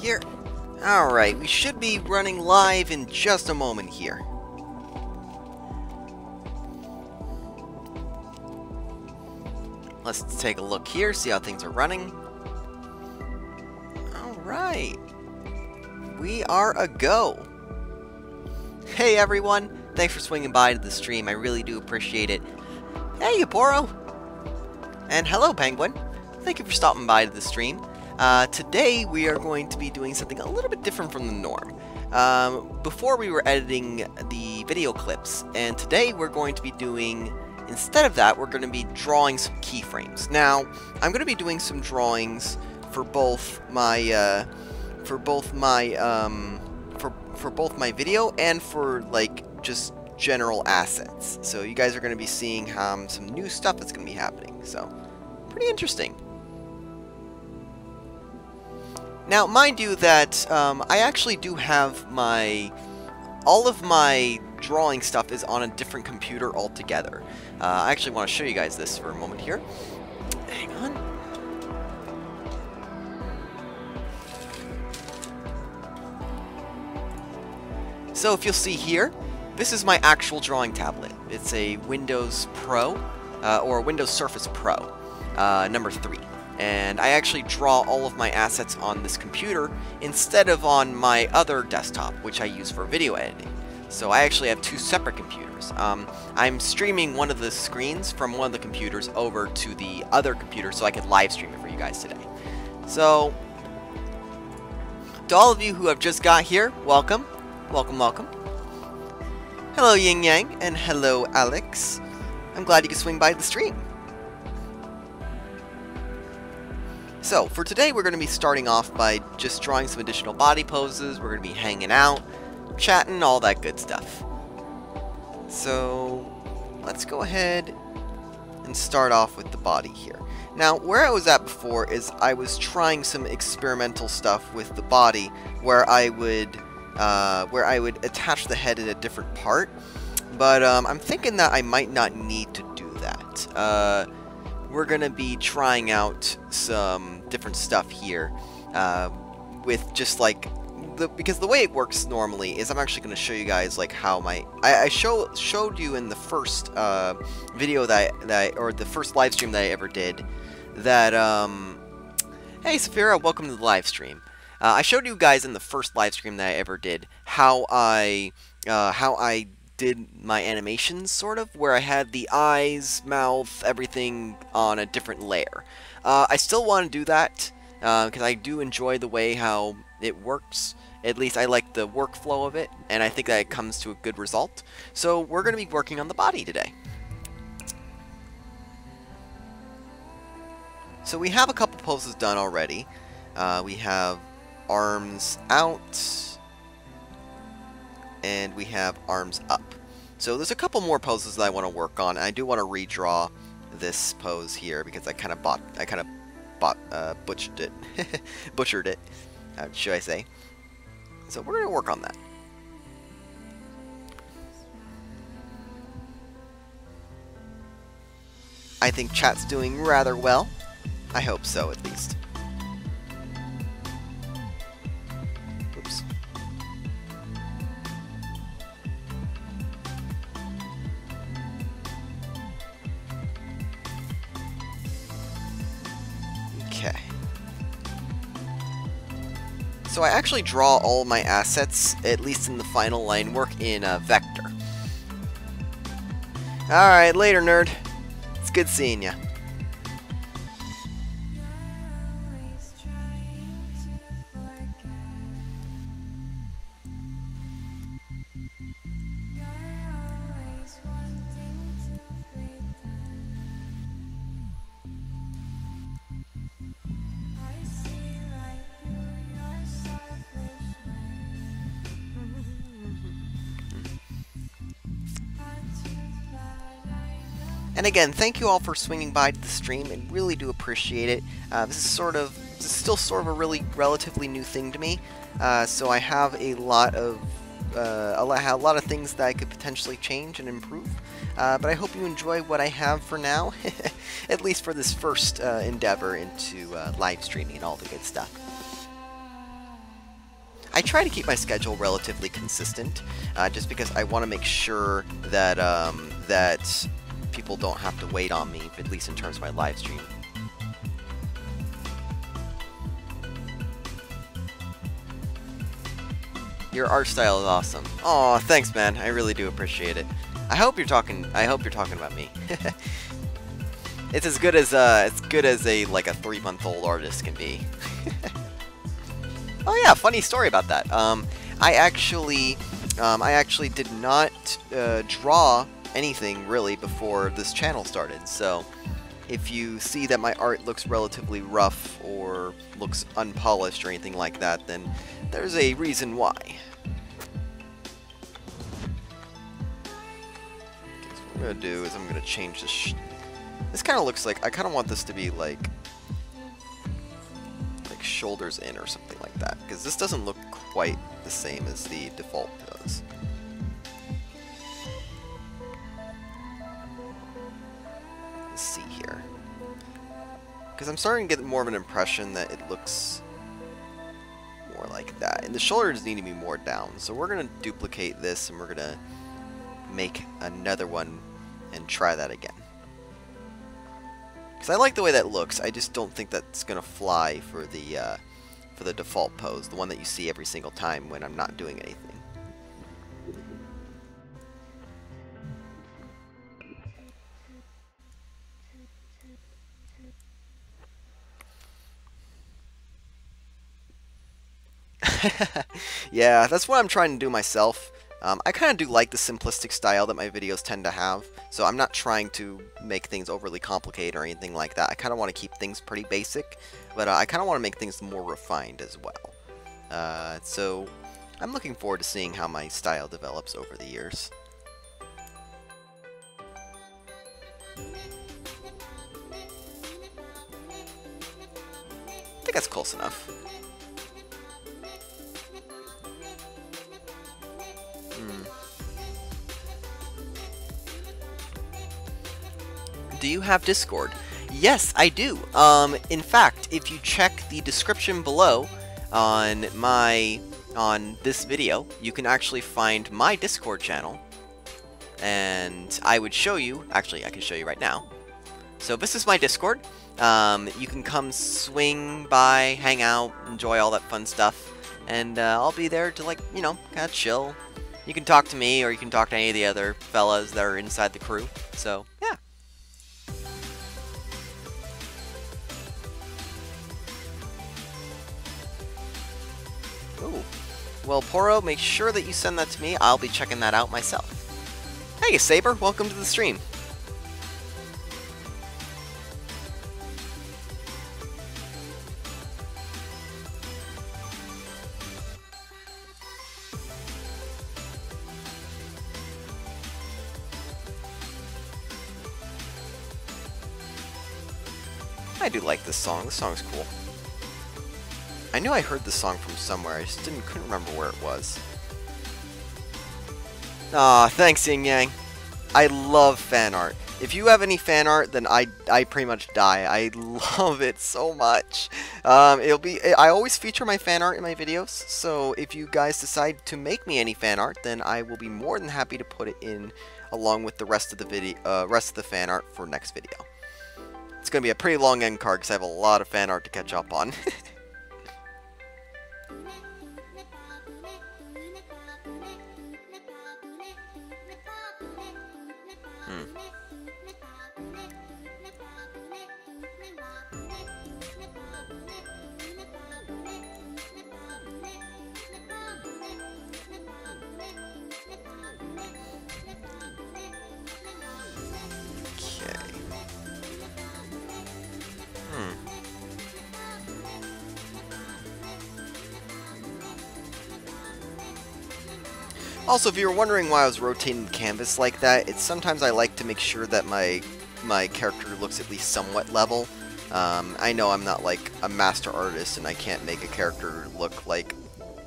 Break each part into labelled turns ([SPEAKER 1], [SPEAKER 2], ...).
[SPEAKER 1] here. Alright, we should be running live in just a moment here. Let's take a look here, see how things are running. Alright. We are a go. Hey everyone, thanks for swinging by to the stream, I really do appreciate it. Hey Yaporo! And hello Penguin, thank you for stopping by to the stream. Today we are going to be doing something a little bit different from the norm. Before we were editing the video clips, and today we're going to be doing, instead of that, we're going to be drawing some keyframes. Now, I'm going to be doing some drawings for both my, for both my video and for like just general assets. So you guys are going to be seeing some new stuff that's going to be happening. So pretty interesting. Now, mind you that I actually do have all of my drawing stuff is on a different computer altogether. I actually want to show you guys this for a moment here. Hang on. So if you'll see here, this is my actual drawing tablet. It's a Windows Pro, or Windows Surface Pro, number 3. And I actually draw all of my assets on this computer instead of on my other desktop, which I use for video editing. So I actually have two separate computers. I'm streaming one of the screens from one of the computers over to the other computer so I could live stream it for you guys today. So, to all of you who have just got here, welcome. Welcome, welcome. Hello Yin Yang, and hello Alex. I'm glad you could swing by the stream. So, for today we're going to be starting off by just drawing some additional body poses. We're going to be hanging out, chatting, all that good stuff. So, let's go ahead and start off with the body here. Now, where I was at before is I was trying some experimental stuff with the body where I would attach the head at a different part. But I'm thinking that I might not need to do that. We're going to be trying out some different stuff here with just like because the way it works normally is I'm actually going to show you guys like how I showed you in the first video or the first live stream that I ever did that hey Saphira, welcome to the live stream. I showed you guys in the first live stream that I ever did how I did my animations, sort of, where I had the eyes, mouth, everything on a different layer. I still want to do that, because I do enjoy the way how it works. At least I like the workflow of it, and I think that it comes to a good result. So we're going to be working on the body today. So we have a couple poses done already. We have arms out, and we have arms up. So there's a couple more poses that I want to work on. I do want to redraw this pose here because I kind of butchered it. Butchered it, should I say. So we're going to work on that. I think chat's doing rather well. I hope so, at least. Oops. Okay. So I actually draw all my assets, at least in the final line work, in vector. Alright, later nerd. It's good seeing ya. And again, thank you all for swinging by to the stream. I really do appreciate it. This is still sort of a really relatively new thing to me. So I have a lot of things that I could potentially change and improve. But I hope you enjoy what I have for now, at least for this first endeavor into live streaming and all the good stuff. I try to keep my schedule relatively consistent, just because I want to make sure that that people don't have to wait on me, at least in terms of my live stream. Your art style is awesome. Aw, thanks, man. I really do appreciate it. I hope you're talking about me. It's as good as a like a 3-month-old artist can be. Oh yeah, funny story about that. I actually did not draw anything really before this channel started. So if you see that my art looks relatively rough or looks unpolished or anything like that, then there's a reason why. Okay, so what I'm gonna do is I'm gonna change this. This kind of looks like, I kind of want this to be like shoulders in or something like that, because this doesn't look quite the same as the default does. Let's see here, because I'm starting to get more of an impression that it looks more like that, and the shoulders need to be more down. So we're gonna duplicate this and we're gonna make another one and try that again. Because I like the way that looks, I just don't think that's going to fly for the default pose, the one that you see every single time when I'm not doing anything. Yeah, that's what I'm trying to do myself. I kind of do like the simplistic style that my videos tend to have, so I'm not trying to make things overly complicated or anything like that. I kind of want to keep things pretty basic, but I kind of want to make things more refined as well. So I'm looking forward to seeing how my style develops over the years. I think that's close enough. Do you have Discord? Yes, I do. In fact, if you check the description below on this video, you can actually find my Discord channel, and I would show you. Actually, I can show you right now. So this is my Discord. You can come swing by, hang out, enjoy all that fun stuff, and I'll be there to, like, you know, kind of chill. You can talk to me, or you can talk to any of the other fellas that are inside the crew. So yeah. Ooh. Well, Poro, make sure that you send that to me. I'll be checking that out myself. Hey, Saber, welcome to the stream. I do like this song. This song's cool. I knew I heard this song from somewhere, I just couldn't remember where it was. Aw, thanks, Yin Yang. I love fan art. If you have any fan art, then I pretty much die. I love it so much. I always feature my fan art in my videos, so if you guys decide to make me any fan art, then I will be more than happy to put it in along with the rest of the fan art for next video. It's gonna be a pretty long end card because I have a lot of fan art to catch up on. Also, if you were wondering why I was rotating the canvas like that, it's sometimes I like to make sure that my character looks at least somewhat level. I know I'm not like a master artist and I can't make a character look like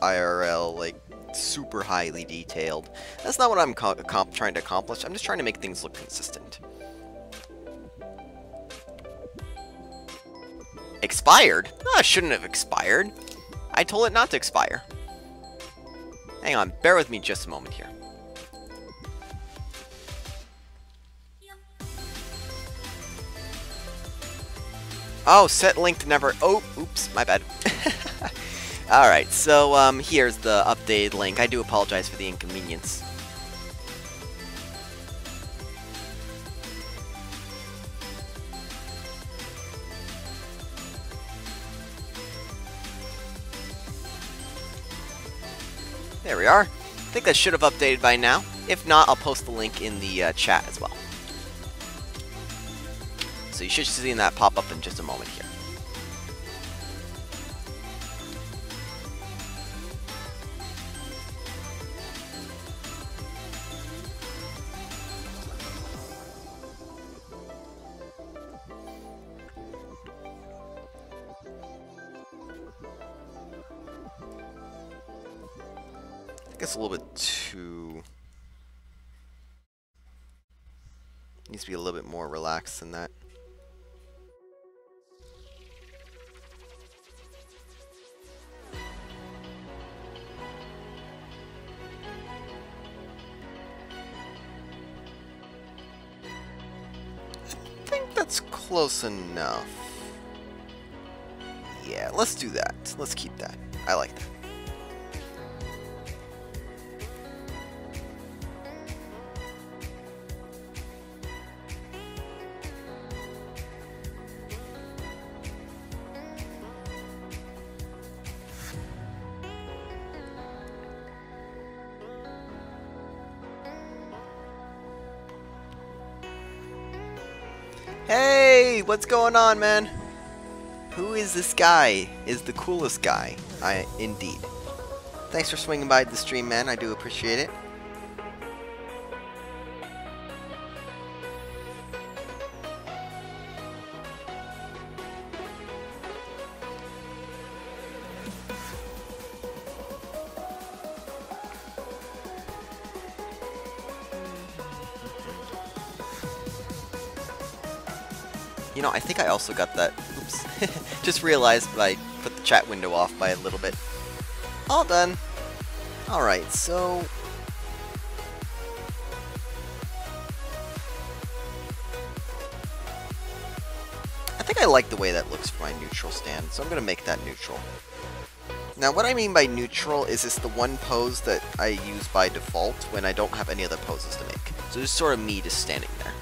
[SPEAKER 1] IRL, like super highly detailed. That's not what I'm trying to accomplish. I'm just trying to make things look consistent. Expired? Oh, it shouldn't have expired. I told it not to expire. Hang on, bear with me just a moment here. Oh, set link to never... Oh, oops, my bad. Alright, so here's the updated link. I do apologize for the inconvenience. There we are. I think that should have updated by now. If not, I'll post the link in the chat as well. So you should see that pop up in just a moment here. I think it's a little bit too... Needs to be a little bit more relaxed than that. I think that's close enough. Yeah, let's do that. Let's keep that. I like that. Hey, what's going on, man? Who is this guy? Is the coolest guy. Indeed. Thanks for swinging by the stream, man. I do appreciate it. You know, I think I also got that. Oops. Just realized I put the chat window off by a little bit. All done. Alright, so... I think I like the way that looks for my neutral stand, so I'm going to make that neutral. Now, what I mean by neutral is it's the one pose that I use by default when I don't have any other poses to make. So just sort of me just standing there.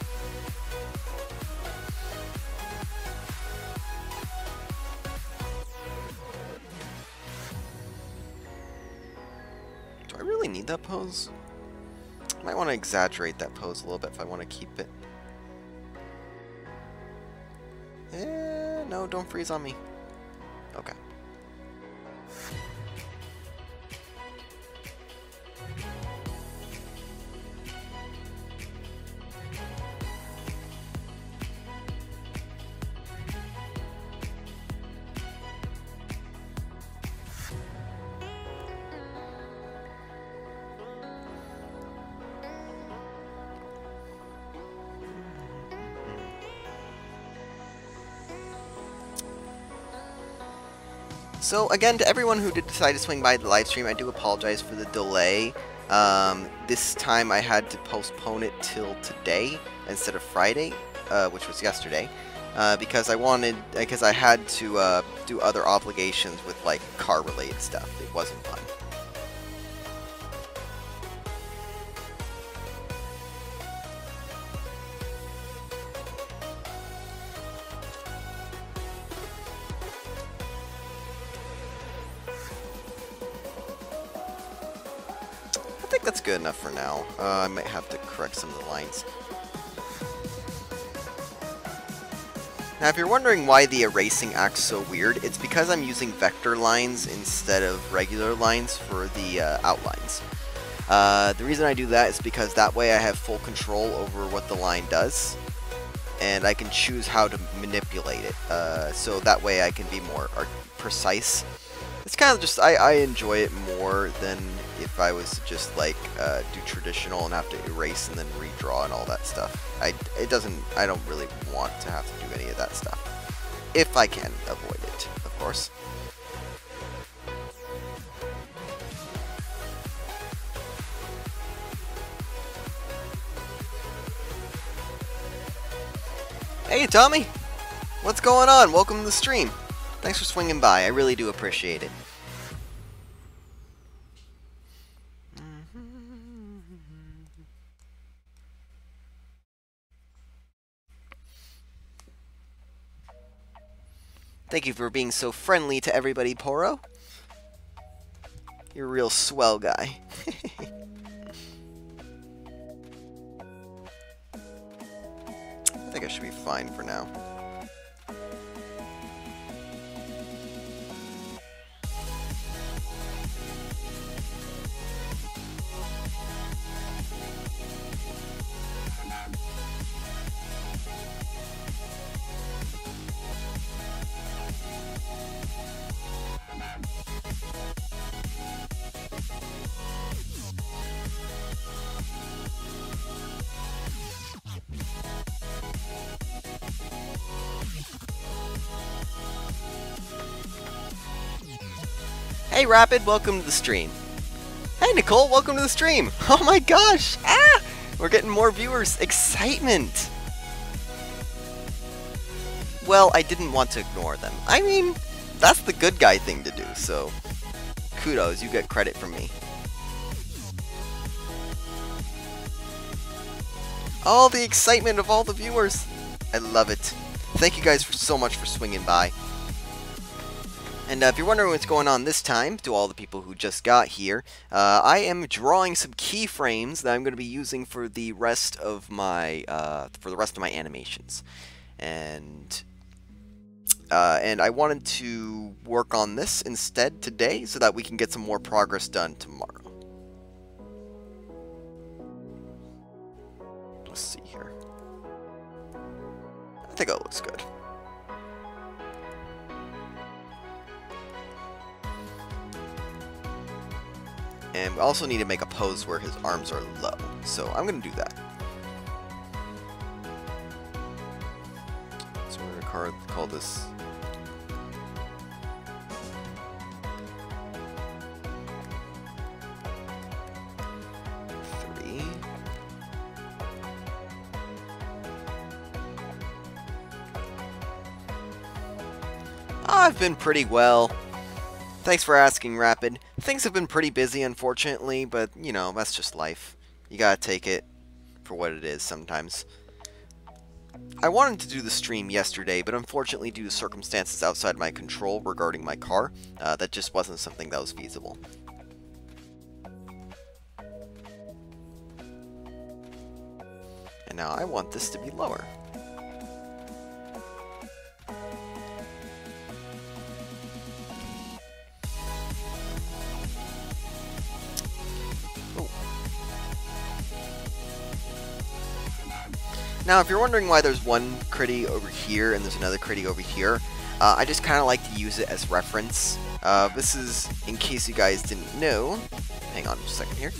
[SPEAKER 1] Need that pose? I might want to exaggerate that pose a little bit if I want to keep it. No, don't freeze on me. Okay. So again, to everyone who did decide to swing by the live stream, I do apologize for the delay. This time I had to postpone it till today instead of Friday, which was yesterday, because I had to do other obligations with like car-related stuff. It wasn't fun. I think that's good enough for now. I might have to correct some of the lines. Now, if you're wondering why the erasing acts so weird, it's because I'm using vector lines instead of regular lines for the outlines. The reason I do that is because that way I have full control over what the line does, and I can choose how to manipulate it. So that way I can be more precise. It's kind of just, I enjoy it more than if I was to just like do traditional and have to erase and then redraw and all that stuff. I don't really want to have to do any of that stuff. If I can avoid it, of course. Hey, Tommy! What's going on? Welcome to the stream. Thanks for swinging by. I really do appreciate it. Thank you for being so friendly to everybody, Poro. You're a real swell guy. I think I should be fine for now. Hey Rapid, welcome to the stream. Hey Nicole, welcome to the stream. Oh my gosh! Ah! We're getting more viewers. Excitement! Well, I didn't want to ignore them. I mean, that's the good guy thing to do, so kudos, you get credit from me. All the excitement of all the viewers. I love it. Thank you guys so much for swinging by. And if you're wondering what's going on this time, to all the people who just got here, I am drawing some keyframes that I'm going to be using for the rest of my animations, and I wanted to work on this instead today so that we can get some more progress done tomorrow. Let's see here. I think it looks good. And we also need to make a pose where his arms are low. So I'm going to do that. So we're going to call this... I've been pretty well. Thanks for asking, Rapid. Things have been pretty busy, unfortunately, but, you know, that's just life. You gotta take it for what it is sometimes. I wanted to do the stream yesterday, but unfortunately, due to circumstances outside my control regarding my car, that just wasn't something that was feasible. And now I want this to be lower. Now, if you're wondering why there's one Chritty over here and there's another Chritty over here, I just kind of like to use it as reference. This is, in case you guys didn't know, hang on just a second here.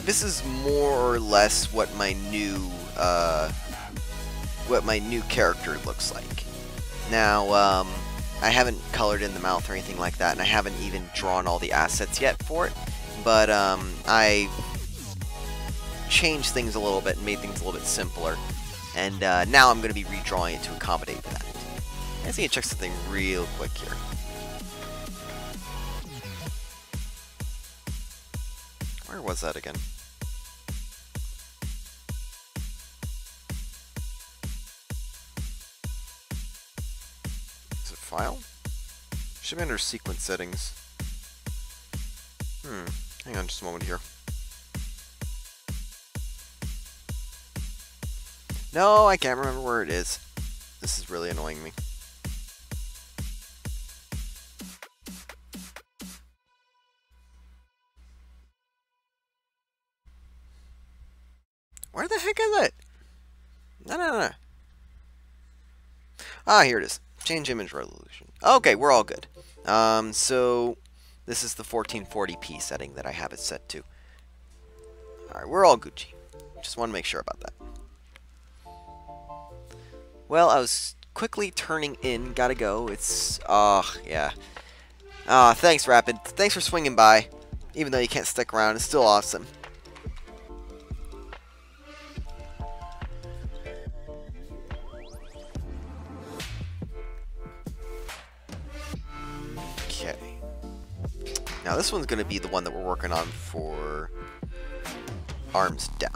[SPEAKER 1] This is more or less what my new character looks like. Now, I haven't colored in the mouth or anything like that, and I haven't even drawn all the assets yet for it, but I changed things a little bit and made things a little bit simpler, and now I'm going to be redrawing it to accommodate that. I just need to check something real quick here. Where was that again? File? Should be under sequence settings. Hang on just a moment here. No, I can't remember where it is. This is really annoying me. Where the heck is it? No. Ah, here it is. Change image resolution. Okay, we're all good. So this is the 1440p setting that I have it set to. Alright, we're all Gucci. Just want to make sure about that. Well, I was quickly turning in. Gotta go. It's... yeah. Thanks, Rapid. Thanks for swinging by. Even though you can't stick around, it's still awesome. Okay. Now this one's going to be the one that we're working on for arms down.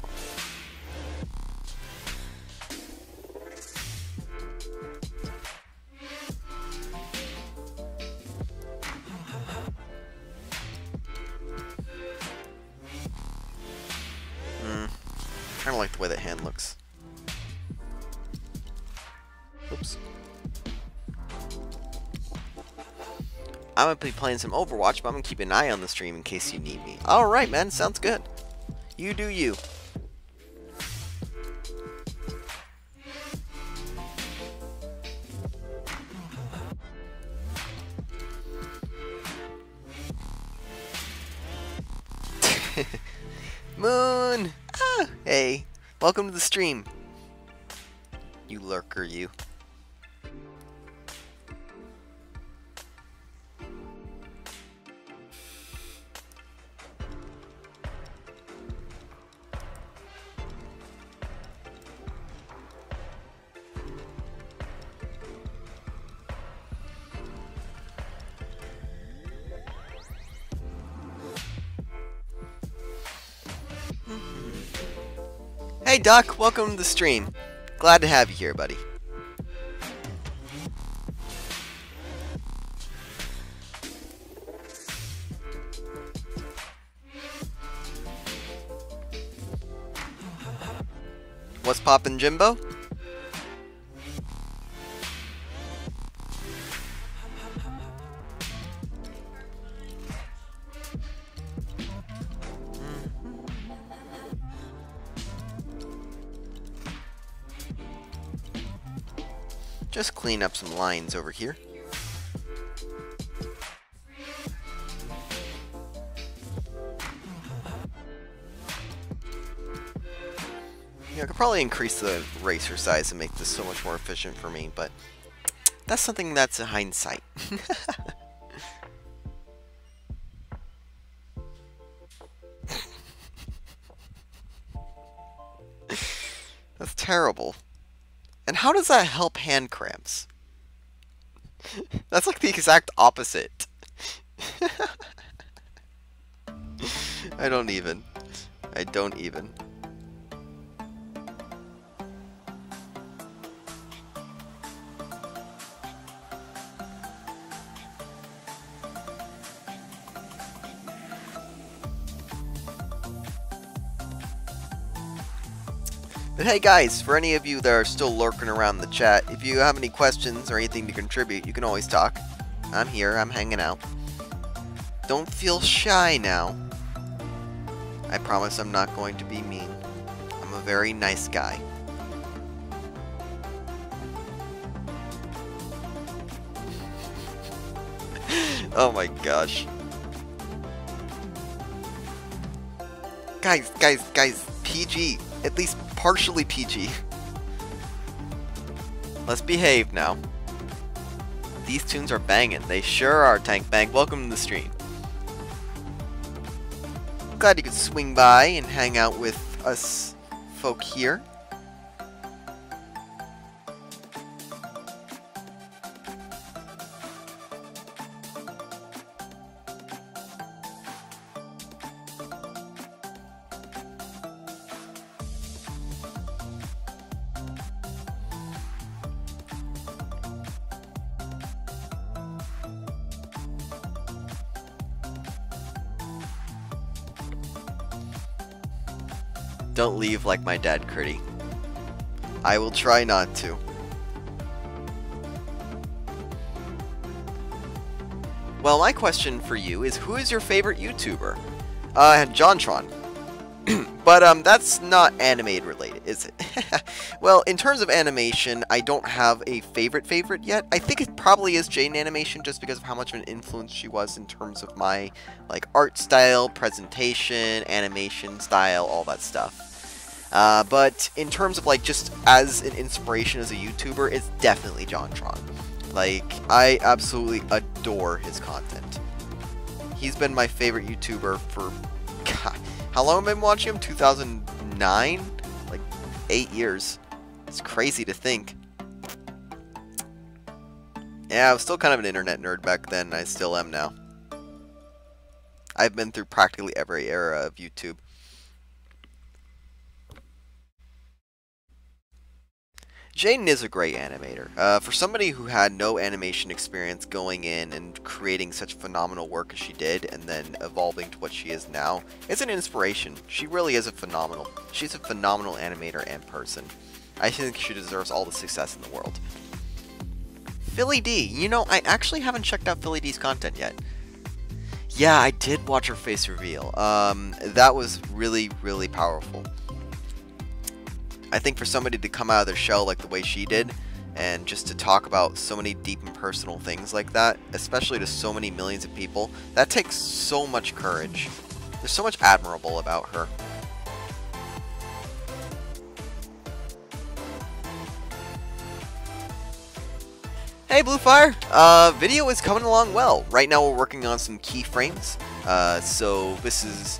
[SPEAKER 1] Kind of like the way that hand looks. Oops. I'm going to be playing some Overwatch, but I'm going to keep an eye on the stream in case you need me. Alright, man. Sounds good. You do you. Moon! Ah, hey. Welcome to the stream. You lurker, you. Hey Duck, welcome to the stream. Glad to have you here, buddy. What's poppin', Jimbo? Just clean up some lines over here. Yeah, I could probably increase the eraser size and make this so much more efficient for me, but that's something that's a hindsight. That's terrible. And how does that help hand cramps? That's like the exact opposite. I don't even. But hey guys, for any of you that are still lurking around the chat, if you have any questions or anything to contribute, you can always talk. I'm here, I'm hanging out. Don't feel shy now. I promise I'm not going to be mean. I'm a very nice guy. Oh my gosh. Guys, PG. At least partially PG. Let's behave now. These tunes are banging. They sure are, Tank Bang. Welcome to the stream. Glad you could swing by and hang out with us folk here. Don't leave like my dad, Chritty. I will try not to. Well, my question for you is, who is your favorite YouTuber? JonTron. But that's not anime related, is it? Well, in terms of animation, I don't have a favorite yet. I think it probably is Jane Animation, just because of how much of an influence she was in terms of my art style, presentation, animation style, all that stuff. But in terms of like just as an inspiration as a YouTuber, it's definitely JonTron. Like, I absolutely adore his content. He's been my favorite YouTuber for, God, how long have I been watching him? 2009? Like, 8 years. It's crazy to think. Yeah, I was still kind of an internet nerd back then, I still am now. I've been through practically every era of YouTube. Jaden is a great animator. For somebody who had no animation experience going in and creating such phenomenal work as she did, and then evolving to what she is now, it's an inspiration. She really is she's a phenomenal animator and person. I think she deserves all the success in the world. Philly D, you know, I actually haven't checked out Philly D's content yet. Yeah, I did watch her face reveal. That was really, really powerful. I think for somebody to come out of their shell like the way she did, and just to talk about so many deep and personal things like that, especially to so many millions of people, that takes so much courage. There's so much admirable about her. Hey Bluefire! Video is coming along well. Right now we're working on some keyframes. So this is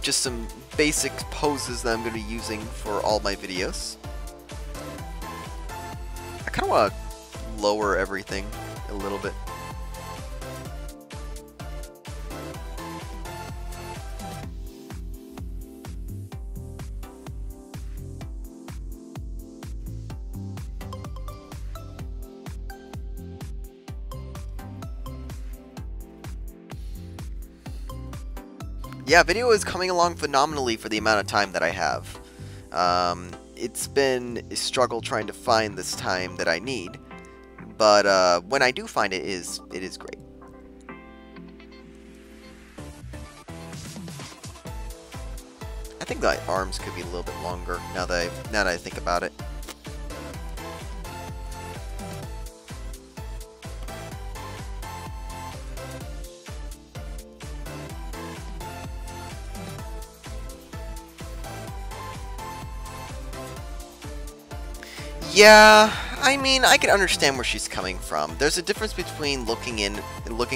[SPEAKER 1] just some basic poses that I'm going to be using for all my videos. I kind of want to lower everything a little bit. Yeah, video is coming along phenomenally for the amount of time that I have. It's been a struggle trying to find this time that I need, but when I do find it, it is great. I think the arms could be a little bit longer now that I think about it. Yeah, I mean, I can understand where she's coming from. There's a difference between looking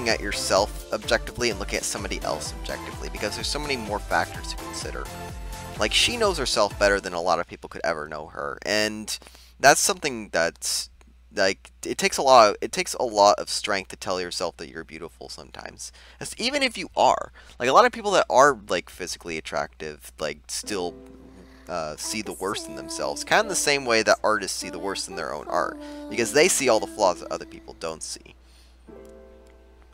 [SPEAKER 1] at yourself objectively and looking at somebody else objectively, because there's so many more factors to consider. Like, she knows herself better than a lot of people could ever know her, and that's something that's like, it takes a lot of strength to tell yourself that you're beautiful sometimes. Even if you are. Like, a lot of people that are like physically attractive, like, still see the worst in themselves, kind of the same way that artists see the worst in their own art, because they see all the flaws that other people don't see.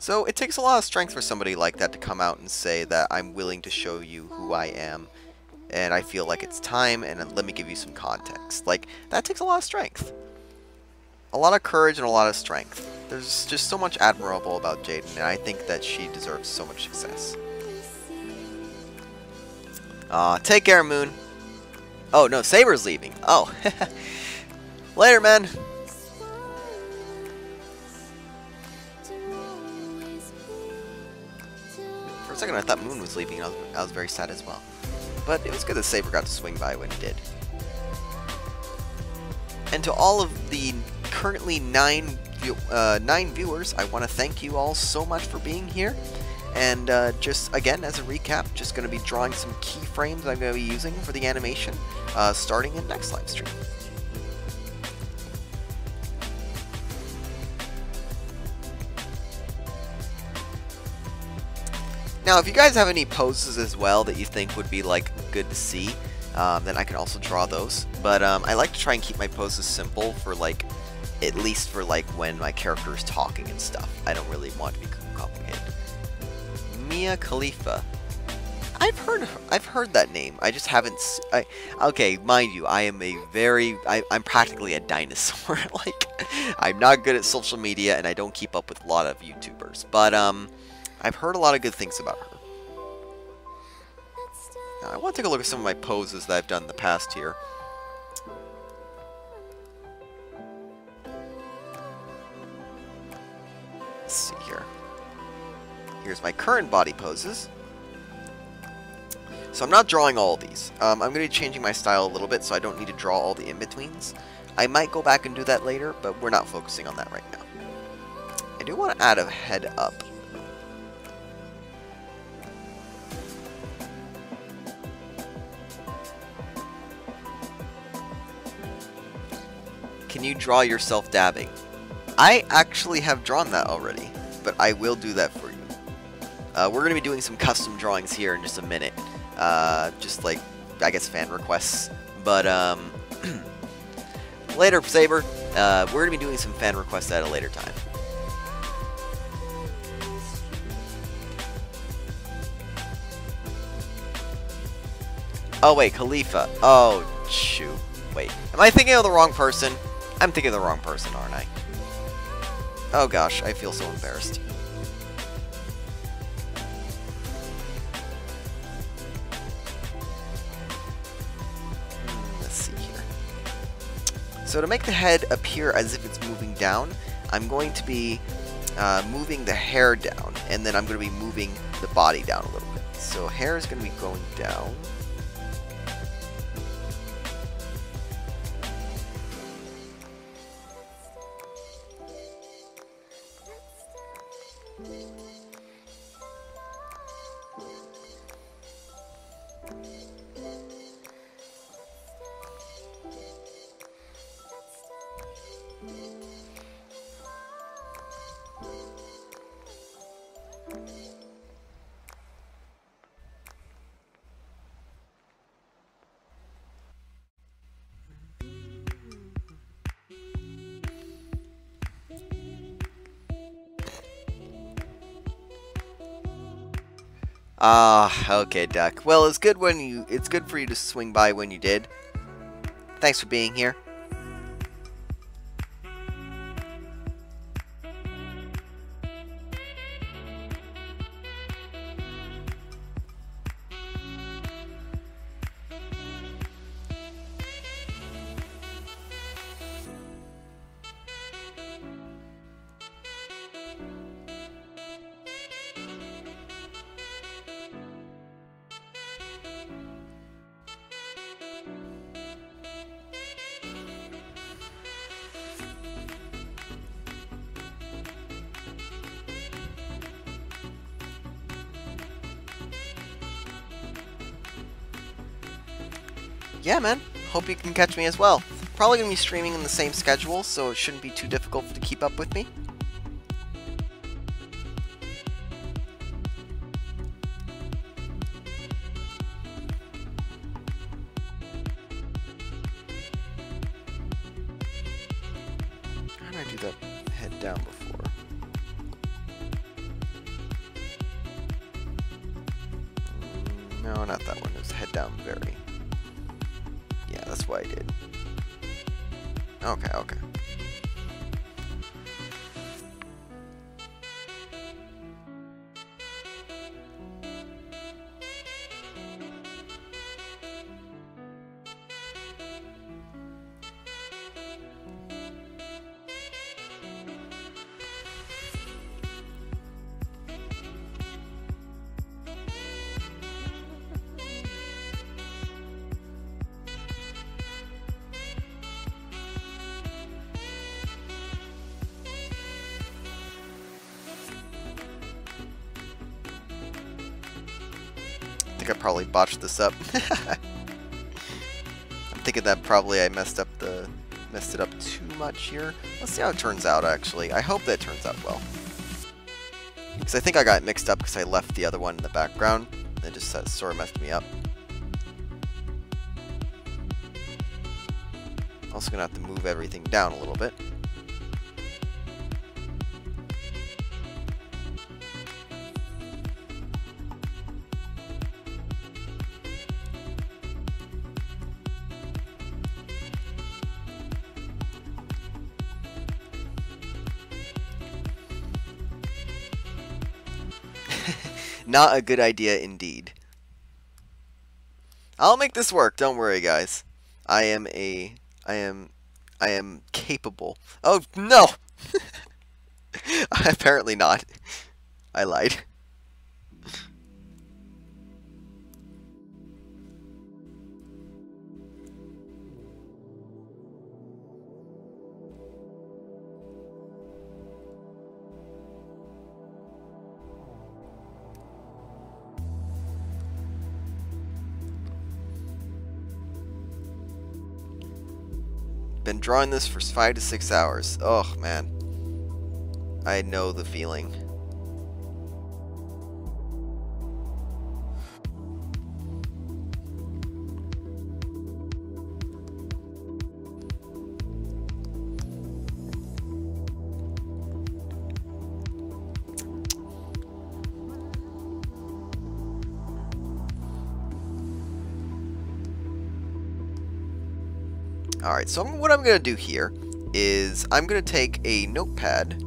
[SPEAKER 1] So it takes a lot of strength for somebody like that to come out and say that I'm willing to show you who I am, and I feel like it's time, and let me give you some context. Like, that takes a lot of strength. A lot of courage and a lot of strength. There's just so much admirable about Jaden, and I think that she deserves so much success. Take care, Moon. Oh, no, Saber's leaving. Oh. Later, man. For a second, I thought Moon was leaving, and I was very sad as well. But it was good that Saber got to swing by when he did. And to all of the currently 9 viewers, I want to thank you all so much for being here. And just, again, as a recap, just going to be drawing some keyframes I'm going to be using for the animation, starting in next live stream. Now, if you guys have any poses as well that you think would be, like, good to see, then I can also draw those. But I like to try and keep my poses simple for, like, at least for, like, when my character is talking and stuff. I don't really want to be complicated. Mia Khalifa. I've heard that name. I just haven't. Okay, mind you, I'm practically a dinosaur. Like, I'm not good at social media, and I don't keep up with a lot of YouTubers. But I've heard a lot of good things about her. Now, I want to take a look at some of my poses that I've done in the past here. Let's see here. Here's my current body poses. So I'm not drawing all of these. I'm going to be changing my style a little bit so I don't need to draw all the in-betweens. I might go back and do that later, but we're not focusing on that right now. I do want to add a head up. Can you draw yourself dabbing? I actually have drawn that already, but I will do that for you. We're going to be doing some custom drawings here in just a minute. Just like, I guess, fan requests. But, later, Saber. We're going to be doing some fan requests at a later time. Oh, wait, Khalifa. Oh, shoot. Wait, am I thinking of the wrong person? I'm thinking of the wrong person, aren't I? Oh gosh, I feel so embarrassed. Let's see here. So to make the head appear as if it's moving down, I'm going to be moving the hair down, and then I'm going to be moving the body down a little bit. So hair is going to be going down. Ah, okay, Duck. Well, it's good for you to swing by when you did. Thanks for being here. Yeah, man. Hope you can catch me as well. Probably going to be streaming in the same schedule, so it shouldn't be too difficult to keep up with me. How did I do that head down before? No, not that one. It was head down very. Yeah, that's what I did. Okay, okay. I probably botched this up. I'm thinking that probably I messed it up too much here. Let's see how it turns out, actually. I hope that it turns out well. Because I think I got mixed up because I left the other one in the background. It just sort of messed me up. Also gonna have to move everything down a little bit. Not a good idea indeed. I'll make this work, don't worry guys. I am capable. Oh no! Apparently not. I lied. been drawing this for 5 to 6 hours. Oh, man. I know the feeling. Alright, so what I'm going to do here is I'm going to take a notepad.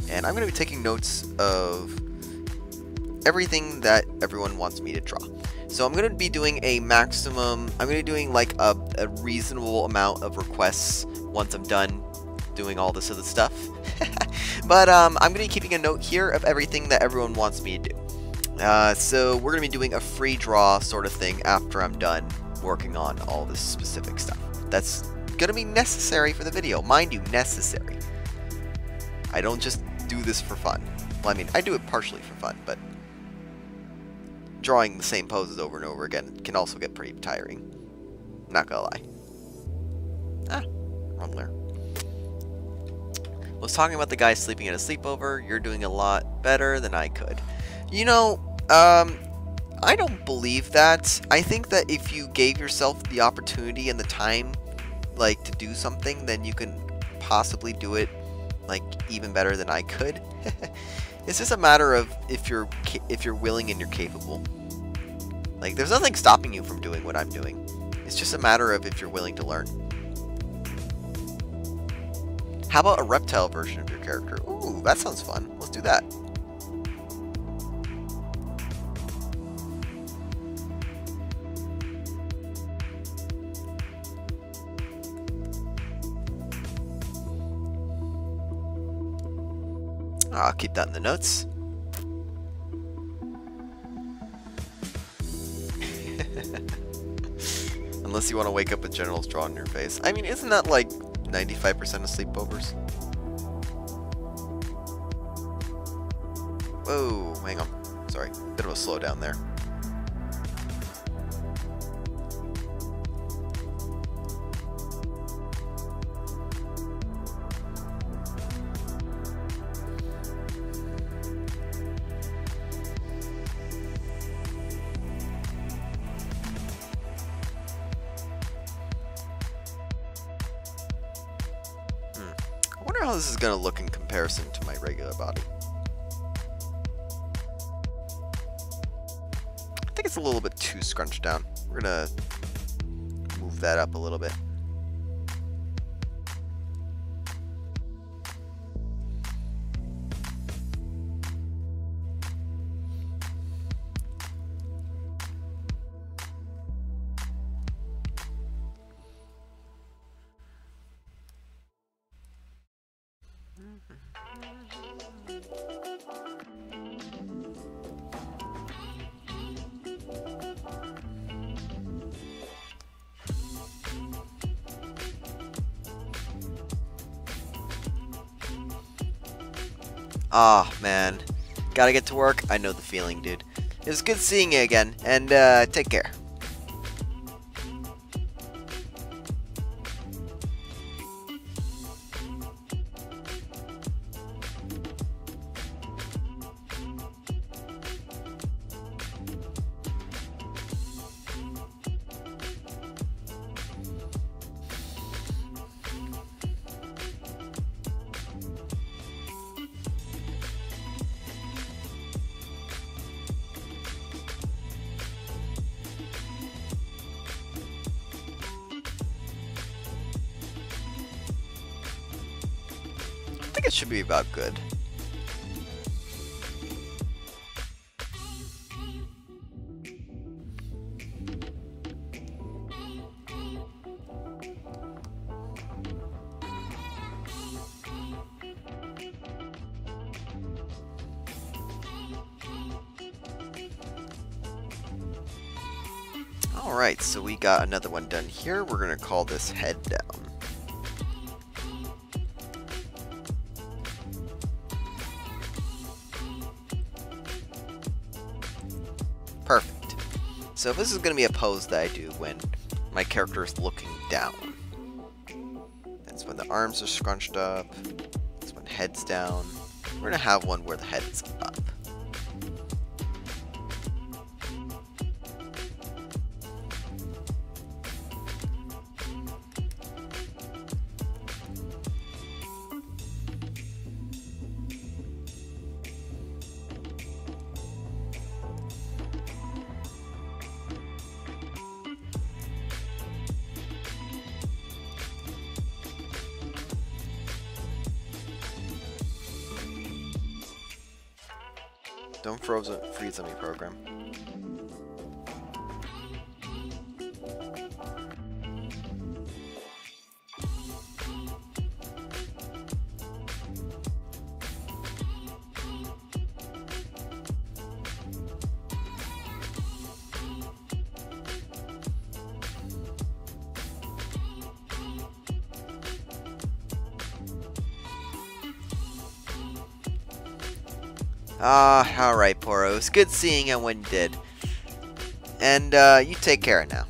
[SPEAKER 1] And I'm going to be taking notes of everything that everyone wants me to draw. So I'm going to be doing a maximum, I'm going to be doing like a reasonable amount of requests once I'm done doing all this other stuff. But I'm going to be keeping a note here of everything that everyone wants me to do. So we're going to be doing a free draw sort of thing after I'm done working on all this specific stuff. That's going to be necessary for the video. Mind you, necessary. I don't just do this for fun. Well, I mean, I do it partially for fun, but drawing the same poses over and over again can also get pretty tiring. Not gonna lie. Ah, wrong layer. I was talking about the guy sleeping at a sleepover. You're doing a lot better than I could. You know, I don't believe that. I think that if you gave yourself the opportunity and the time, like, to do something, then you can possibly do it, like, even better than I could. It's just a matter of if you're willing and you're capable. Like, there's nothing stopping you from doing what I'm doing. It's just a matter of if you're willing to learn. How about a reptile version of your character? Ooh, that sounds fun. Let's do that. I'll keep that in the notes. Unless you want to wake up with genitals drawn in your face. I mean, isn't that like 95% of sleepovers? Whoa, hang on. Sorry, bit of a slowdown there. I wonder how this is going to look in comparison to my regular body. I think it's a little bit too scrunched down. We're going to move that up a little bit. Ah, man. Gotta get to work. I know the feeling, dude. It was good seeing you again, and take care. I think it should be about good. Alright, so we got another one done here. We're going to call this head down. So this is going to be a pose that I do when my character is looking down. That's when the arms are scrunched up. That's when head's down. We're going to have one where the head is up. Don't freeze on me, program. Alright, Poro. It's good seeing you when you did. And, you take care now.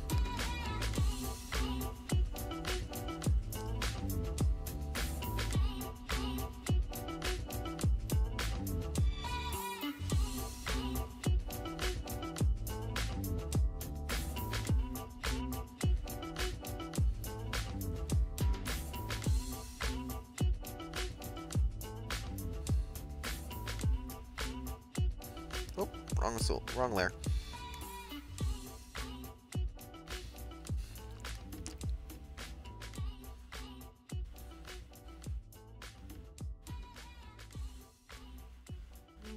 [SPEAKER 1] Oh, wrong layer.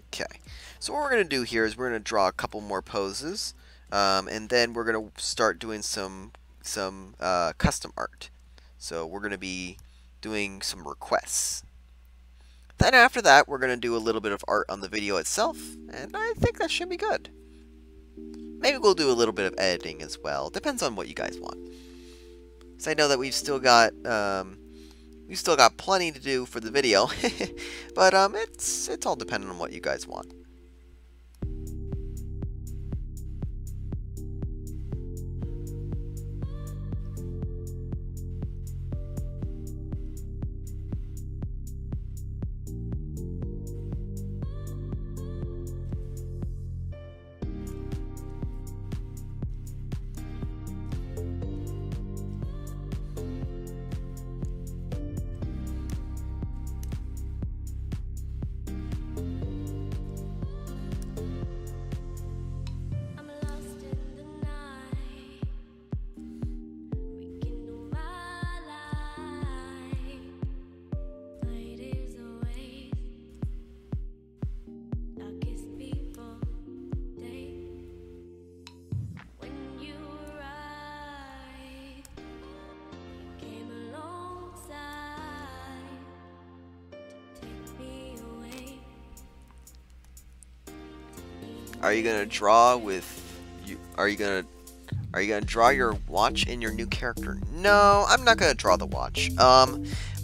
[SPEAKER 1] Okay, so what we're going to do here is we're going to draw a couple more poses, and then we're going to start doing some custom art. So we're going to be doing some requests. Then after that, we're going to do a little bit of art on the video itself, and I think that should be good. Maybe we'll do a little bit of editing as well. Depends on what you guys want. So I know that we've still got plenty to do for the video, but it's all dependent on what you guys want. Are you gonna draw with you? Are you gonna draw your watch in your new character? No, I'm not gonna draw the watch.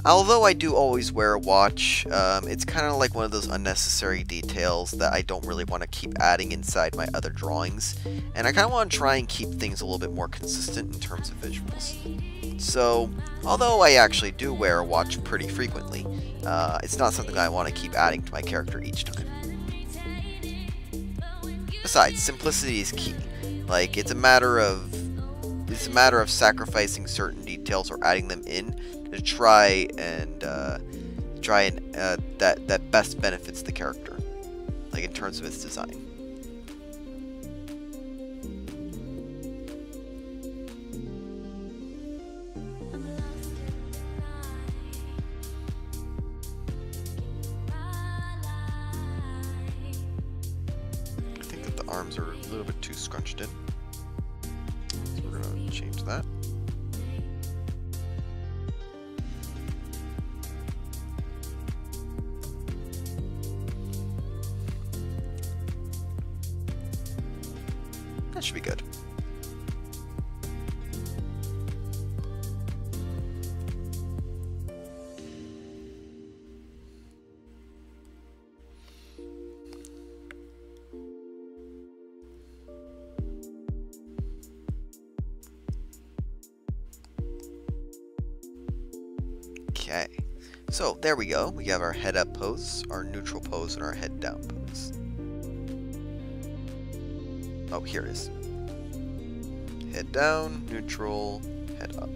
[SPEAKER 1] Although I do always wear a watch, it's kind of like one of those unnecessary details that I don't really want to keep adding inside my other drawings, and I kind of want to try and keep things a little bit more consistent in terms of visuals. So, although I actually do wear a watch pretty frequently, it's not something I want to keep adding to my character each time. Besides, simplicity is key. Like, it's a matter of sacrificing certain details or adding them in to try and that best benefits the character, like in terms of its design. I think that the arms are a little bit too scrunched in, so we're gonna change that. That should be good. Okay. So, there we go. We have our head up pose, our neutral pose, and our head down pose. Oh, here it is. Head down, neutral, head up.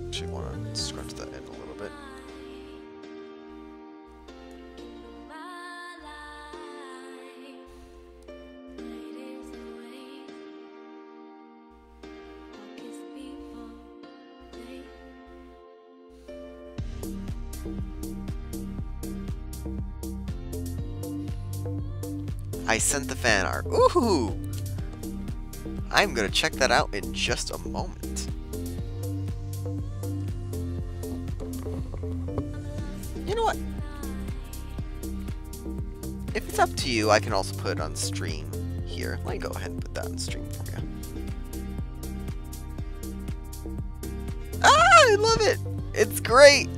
[SPEAKER 1] Actually, want to scrunch that in a little bit. I sent the fan art. Ooh! I'm gonna check that out in just a moment. You know what? If it's up to you, I can also put it on stream here. Let me go ahead and put that on stream for you. Ah! I love it! It's great!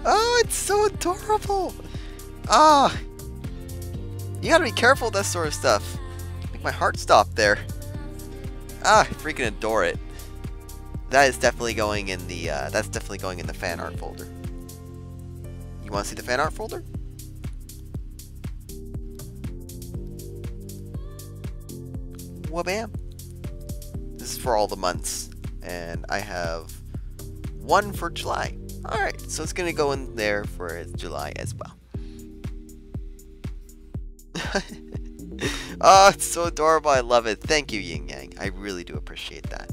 [SPEAKER 1] Oh, it's so adorable! Ah! You gotta be careful with that sort of stuff. Make my heart stop there. Ah, I freaking adore it. That is definitely going in the that's definitely going in the fan art folder. You want to see the fan art folder? Wabam! This is for all the months, and I have one for July. All right, so it's gonna go in there for July as well. Oh, it's so adorable. I love it. Thank you, Yin Yang. I really do appreciate that.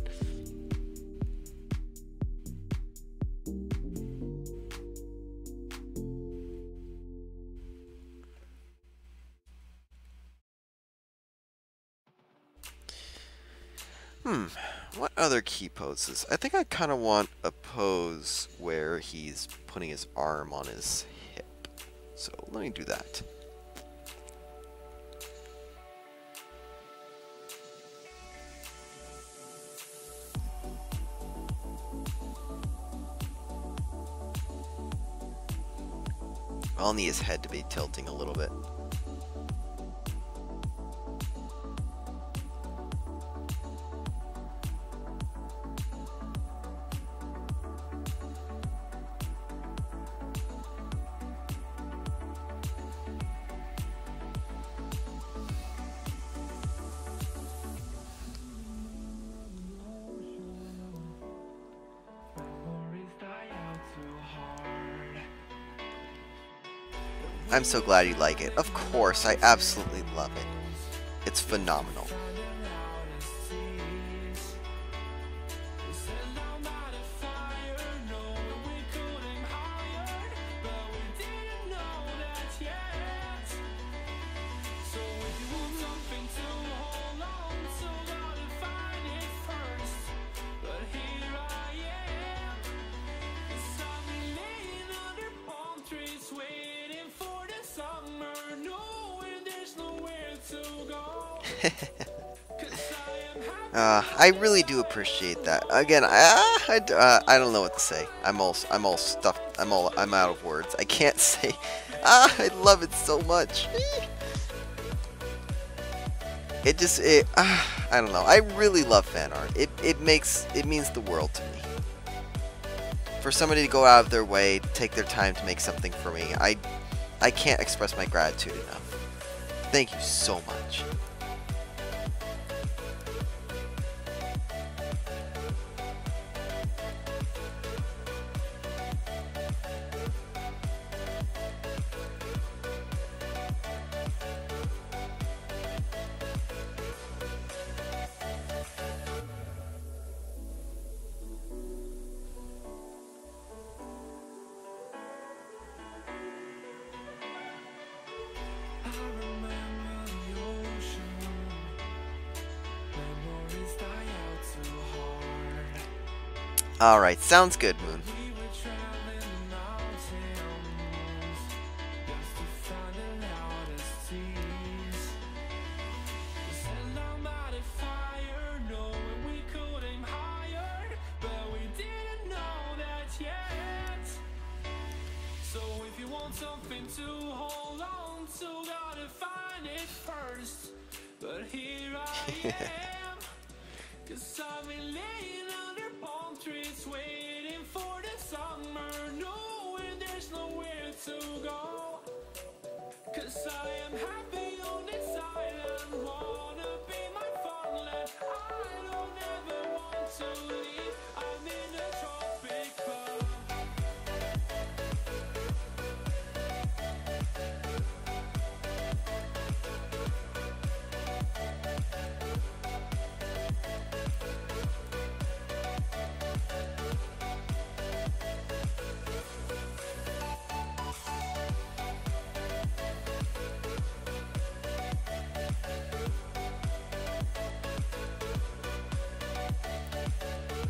[SPEAKER 1] What other key poses? I think I kind of want a pose where he's putting his arm on his hip. So let me do that. I'll need his head to be tilting a little bit. I'm so glad you like it. Of course, I absolutely love it. It's phenomenal. I really do appreciate that. Again, I don't know what to say. I'm all stuffed. I'm out of words. I can't say. I love it so much. I don't know. I really love fan art. It means the world to me. For somebody to go out of their way, take their time to make something for me, I can't express my gratitude enough. Thank you so much. Alright, sounds good, Moon.
[SPEAKER 2] 'Cause I've been laying under palm trees, waiting for the summer, knowing there's nowhere to go. 'Cause I am happy on this island, wanna be my farmland. I don't ever want to leave, I'm in a tropic bug.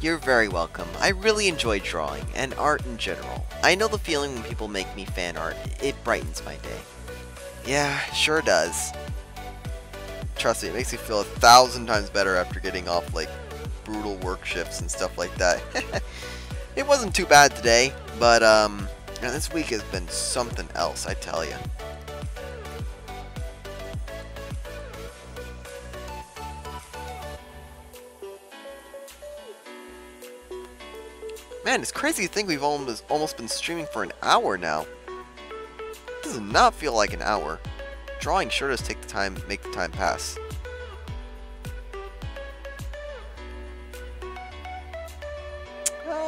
[SPEAKER 1] You're very welcome. I really enjoy drawing, and art in general. I know the feeling when people make me fan art. It brightens my day. Yeah, sure does. Trust me, it makes me feel 1,000 times better after getting off, like, brutal work shifts and stuff like that. It wasn't too bad today, but, this week has been something else, I tell you. Man, it's crazy to think we've almost been streaming for an hour now. It does not feel like an hour. Drawing sure does take the time, make the time pass.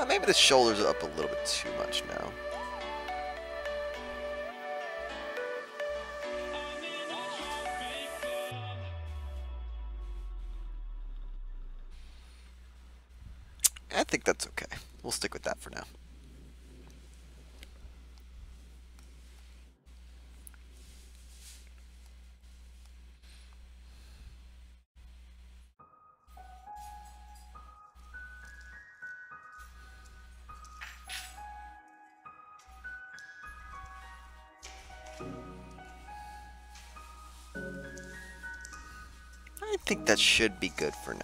[SPEAKER 1] Maybe the shoulders are up a little bit too much now. I think that's okay. We'll stick with that for now. I think that should be good for now.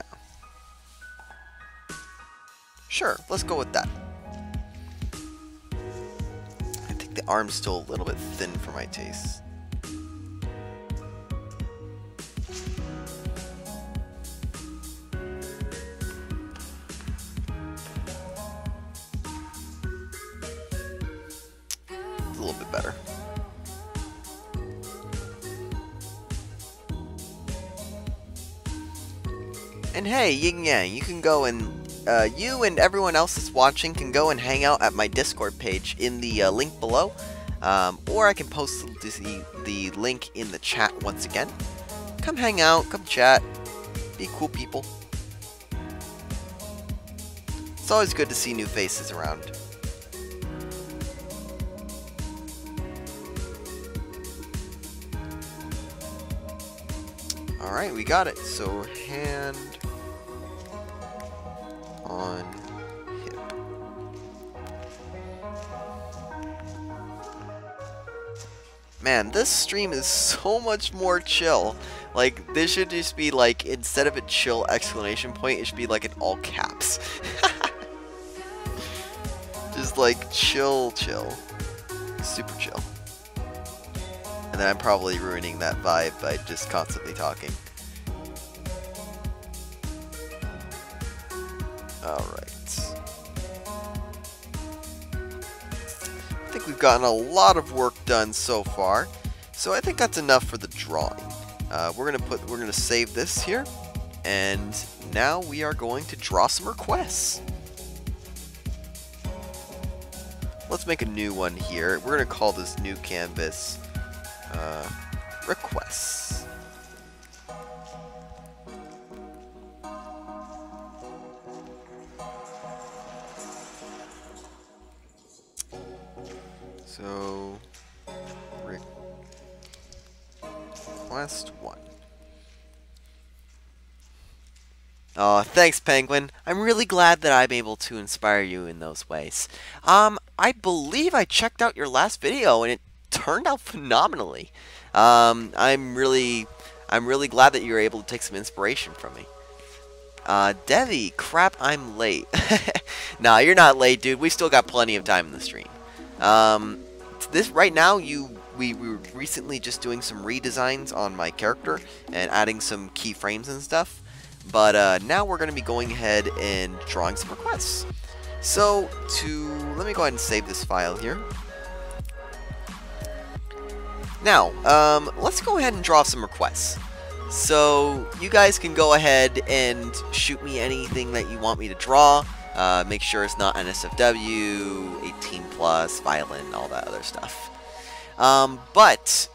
[SPEAKER 1] Sure, let's go with that. I think the arm's still a little bit thin for my taste. It's a little bit better. And hey, Yin Yang, you can go and you and everyone else that's watching can go and hang out at my Discord page in the link below, or I can post the link in the chat once again. Come hang out, come chat, be cool people. It's always good to see new faces around. Alright, we got it. So hand on hip. Man, this stream is so much more chill. Like, this should just be like, instead of a chill exclamation point, it should be like in all caps. Just like chill, chill. Super chill. And then I'm probably ruining that vibe by just constantly talking. Alright. I think we've gotten a lot of work done so far. So I think that's enough for the drawing. We're gonna save this here. And now we are going to draw some requests. Let's make a new one here. We're gonna call this new canvas requests. So, request 1. Oh, thanks, Penguin. I'm really glad that I'm able to inspire you in those ways. I believe I checked out your last video and it turned out phenomenally. I'm really glad that you were able to take some inspiration from me. Devi, crap, I'm late. Nah, you're not late, dude. We still got plenty of time in the stream. This right now, we were recently just doing some redesigns on my character and adding some keyframes and stuff. But now we're going to be going ahead and drawing some requests. So, let me go ahead and save this file here. Now, let's go ahead and draw some requests. So, you guys can go ahead and shoot me anything that you want me to draw. Make sure it's not NSFW, 18 plus, violent, all that other stuff. But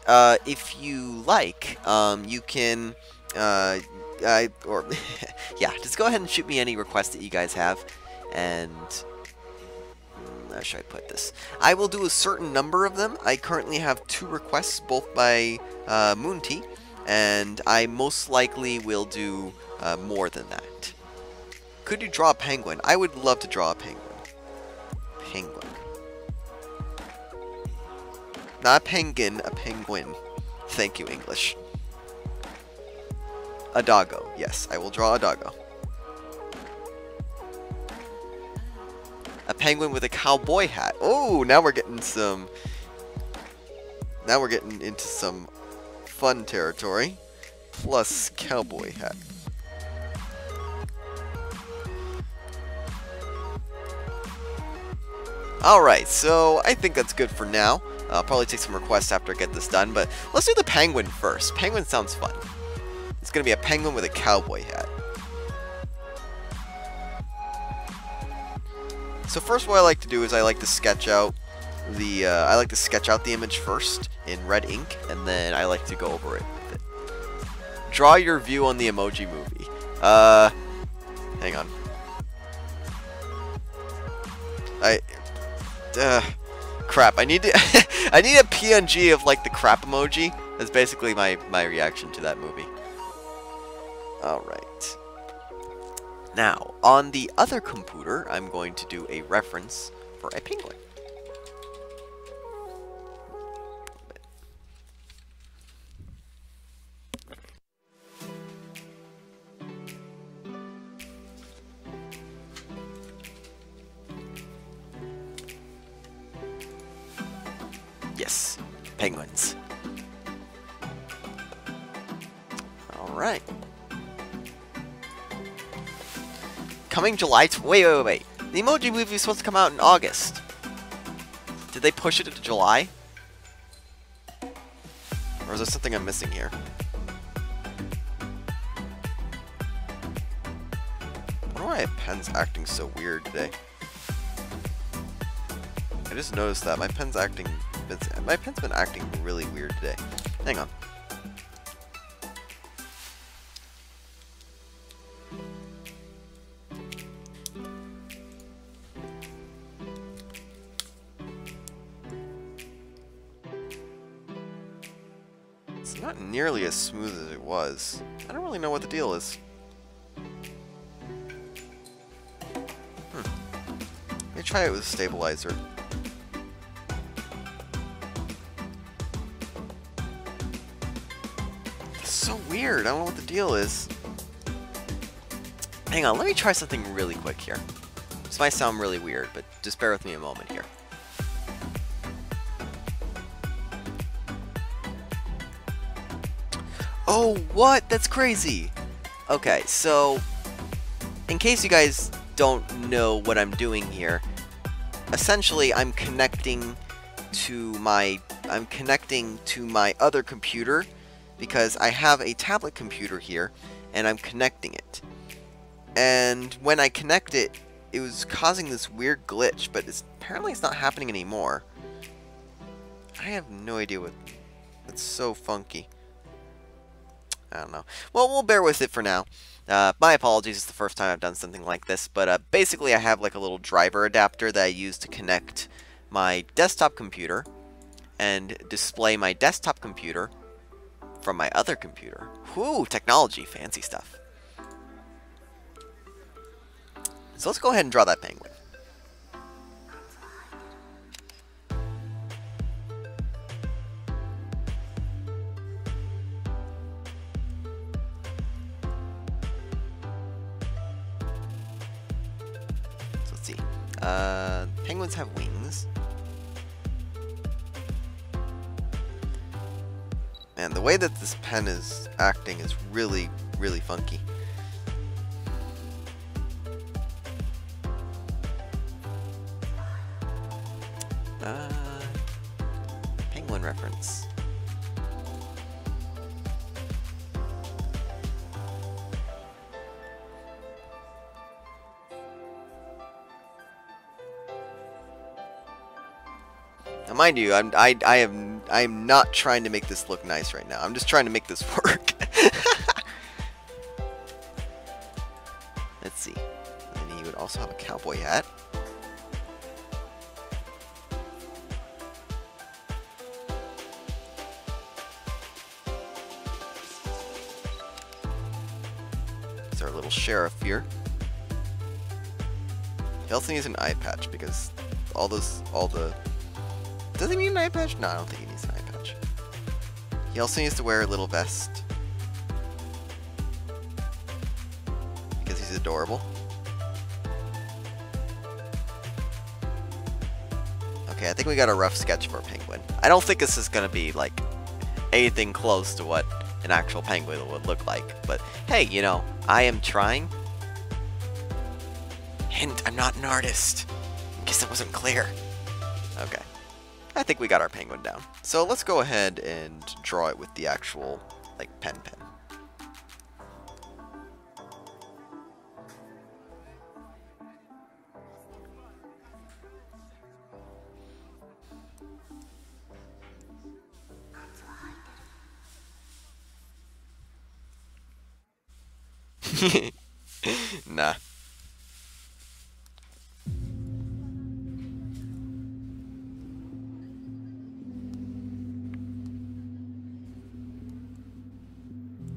[SPEAKER 1] if you like, you can, yeah, just go ahead and shoot me any requests that you guys have. And how should I put this? I will do a certain number of them. I currently have 2 requests, both by Moonty, and I most likely will do more than that. Could you draw a penguin? I would love to draw a penguin. Penguin. Not a penguin, a penguin. Thank you, English. A doggo. Yes, I will draw a doggo. A penguin with a cowboy hat. Oh, now we're getting some... Now we're getting into some fun territory. Plus cowboy hat. Alright, so I think that's good for now. I'll probably take some requests after I get this done, but let's do the penguin first. Penguin sounds fun. It's going to be a penguin with a cowboy hat. So first what I like to do is I like to sketch out the image first in red ink, and then I like to go over it with it. Draw your view on the Emoji Movie. Hang on. Crap, I need to I need a PNG of like the crap emoji. That's basically my reaction to that movie. Alright. Now, on the other computer, I'm going to do a reference for a penguin. Yes, penguins. Alright. Coming July... Wait. The Emoji Movie is supposed to come out in August. Did they push it to July? Or is there something I'm missing here? I wonder why my pen's acting so weird today. I just noticed that. My pen's been acting really weird today. Hang on. It's not nearly as smooth as it was. I don't really know what the deal is. Let me try it with a stabilizer. It's so weird. I don't know what the deal is. Hang on, let me try something really quick here. This might sound really weird, but just bear with me a moment here. Oh, what? That's crazy! Okay, so, in case you guys don't know what I'm doing here, essentially I'm connecting to my other computer, because I have a tablet computer here, and I'm connecting it. And when I connect it, it was causing this weird glitch, but apparently it's not happening anymore. I have no idea what... It's so funky. I don't know. Well, we'll bear with it for now. My apologies, it's the first time I've done something like this, but basically I have like a little driver adapter that I use to connect my desktop computer and display my desktop computer from my other computer. Whoo, technology, fancy stuff. So let's go ahead and draw that penguin. Penguins have wings. And the way that this pen is acting is really, really funky. Penguin reference. Now, mind you, I'm not trying to make this look nice right now. I'm just trying to make this work. Let's see. And he would also have a cowboy hat. It's our little sheriff here. He also needs an eye patch because all the... Does he need an eye patch? No, I don't think he needs an eye patch. He also needs to wear a little vest. Because he's adorable. Okay, I think we got a rough sketch for a penguin. I don't think this is going to be, like, anything close to what an actual penguin would look like. But, hey, you know, I am trying. Hint, I'm not an artist. In case that wasn't clear. Okay. I think we got our penguin down. So let's go ahead and draw it with the actual, like, pen. Nah.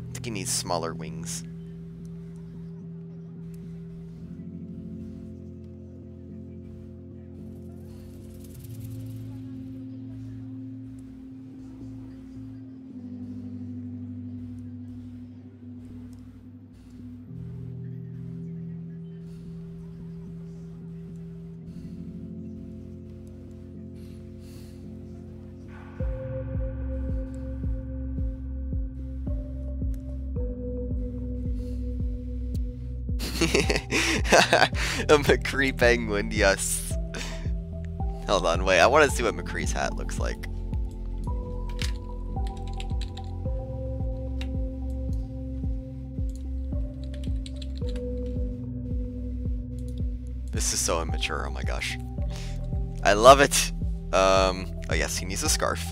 [SPEAKER 1] I think he needs smaller wings. A McCree penguin, yes. Hold on, wait, I want to see what McCree's hat looks like. This is so immature, oh my gosh. I love it. Oh yes, he needs a scarf.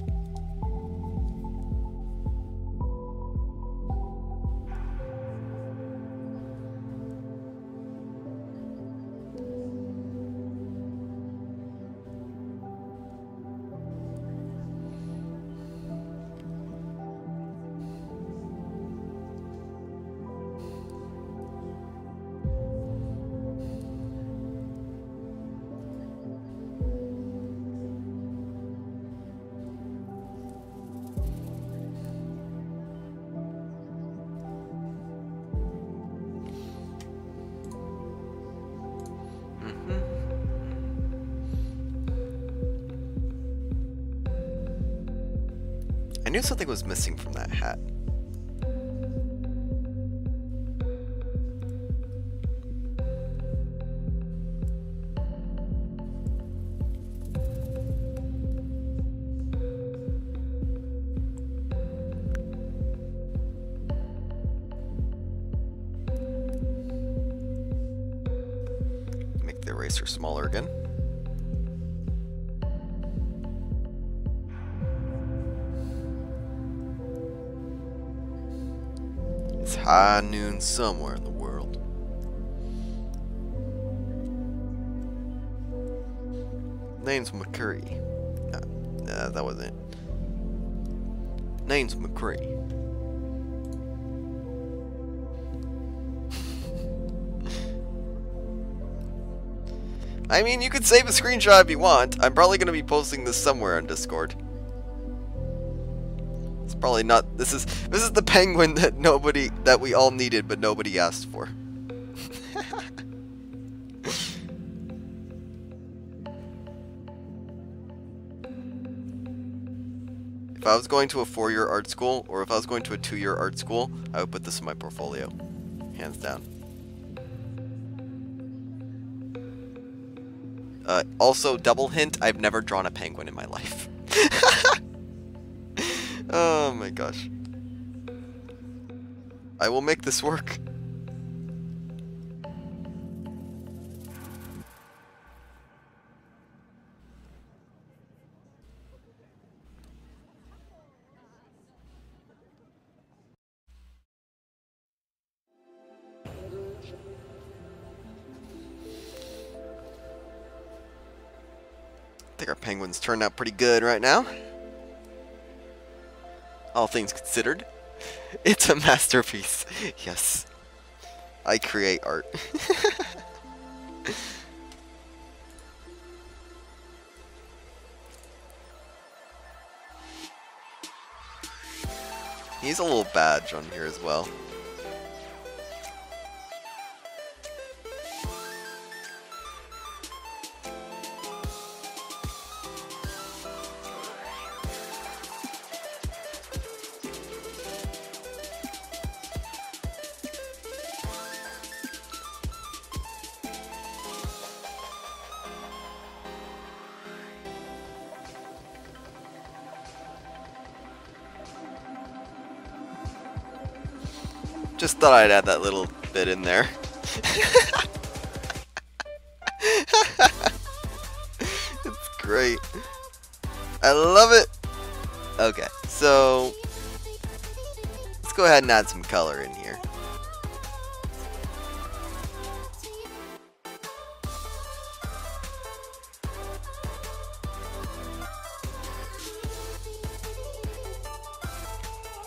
[SPEAKER 1] I knew something was missing from that hat. Make the eraser smaller again. It's high noon somewhere in the world. Name's McCree. Nah, that wasn't it. Name's McCree. I mean, you could save a screenshot if you want. I'm probably going to be posting this somewhere on Discord. It's probably not. This is the penguin that we all needed, but nobody asked for. If I was going to a 4-year art school, or if I was going to a 2-year art school, I would put this in my portfolio. Hands down. Also, double hint, I've never drawn a penguin in my life. Oh my gosh. I will make this work. I think our penguins turned out pretty good right now. All things considered. It's a masterpiece. Yes. I create art. He's a little badge on here as well. Just thought I'd add that little bit in there. It's great. I love it. Okay, so let's go ahead and add some color in here.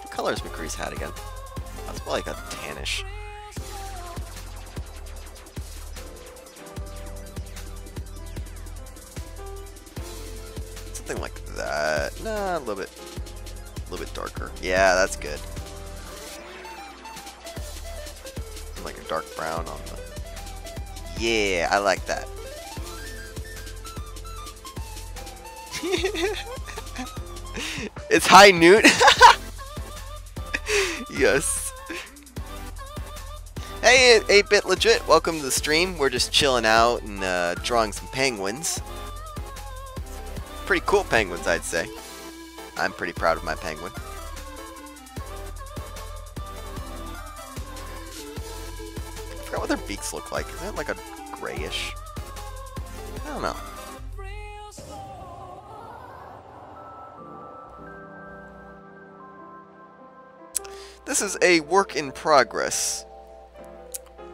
[SPEAKER 1] What color is McCree's hat again? That's like a tannish. Something like that. Nah, a little bit darker. Yeah, that's good. Like a dark brown on the. Yeah, I like that. It's high noon. Yes. Hey, 8-Bit Legit, welcome to the stream. We're just chilling out and drawing some penguins. Pretty cool penguins, I'd say. I'm pretty proud of my penguin. I forgot what their beaks look like. Is that like a grayish? I don't know. This is a work in progress.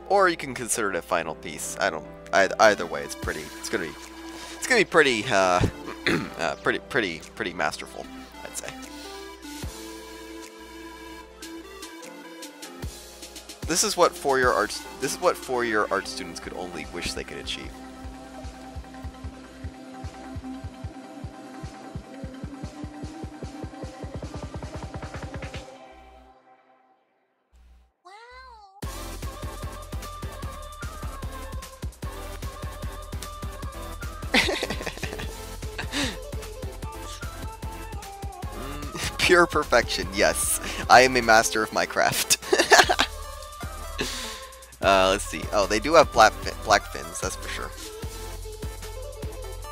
[SPEAKER 1] Or you can consider it a final piece. I don't. Either way, it's pretty. It's gonna be pretty. Pretty masterful, I'd say. This is what four-year arts. This is what four-year art students could only wish they could achieve. Pure perfection, yes. I am a master of my craft. Let's see. Oh, they do have black fins, that's for sure.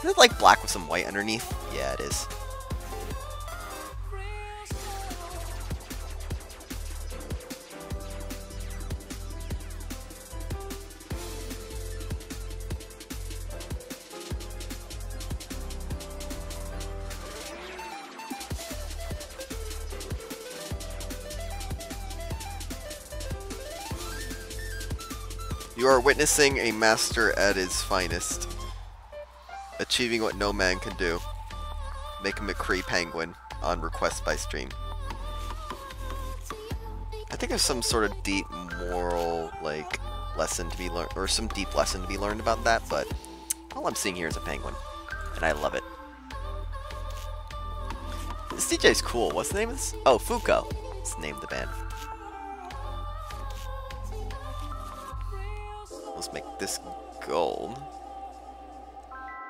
[SPEAKER 1] Is it like black with some white underneath? Yeah, it is. You are witnessing a master at his finest, achieving what no man can do. Make a McCree penguin on request by stream. I think there's some sort of deep moral, like, lesson to be learned, or some deep lesson to be learned about that, but all I'm seeing here is a penguin, and I love it. This DJ's cool. What's the name of this? Oh, Fuko. That's the name of the band. Let's make this gold.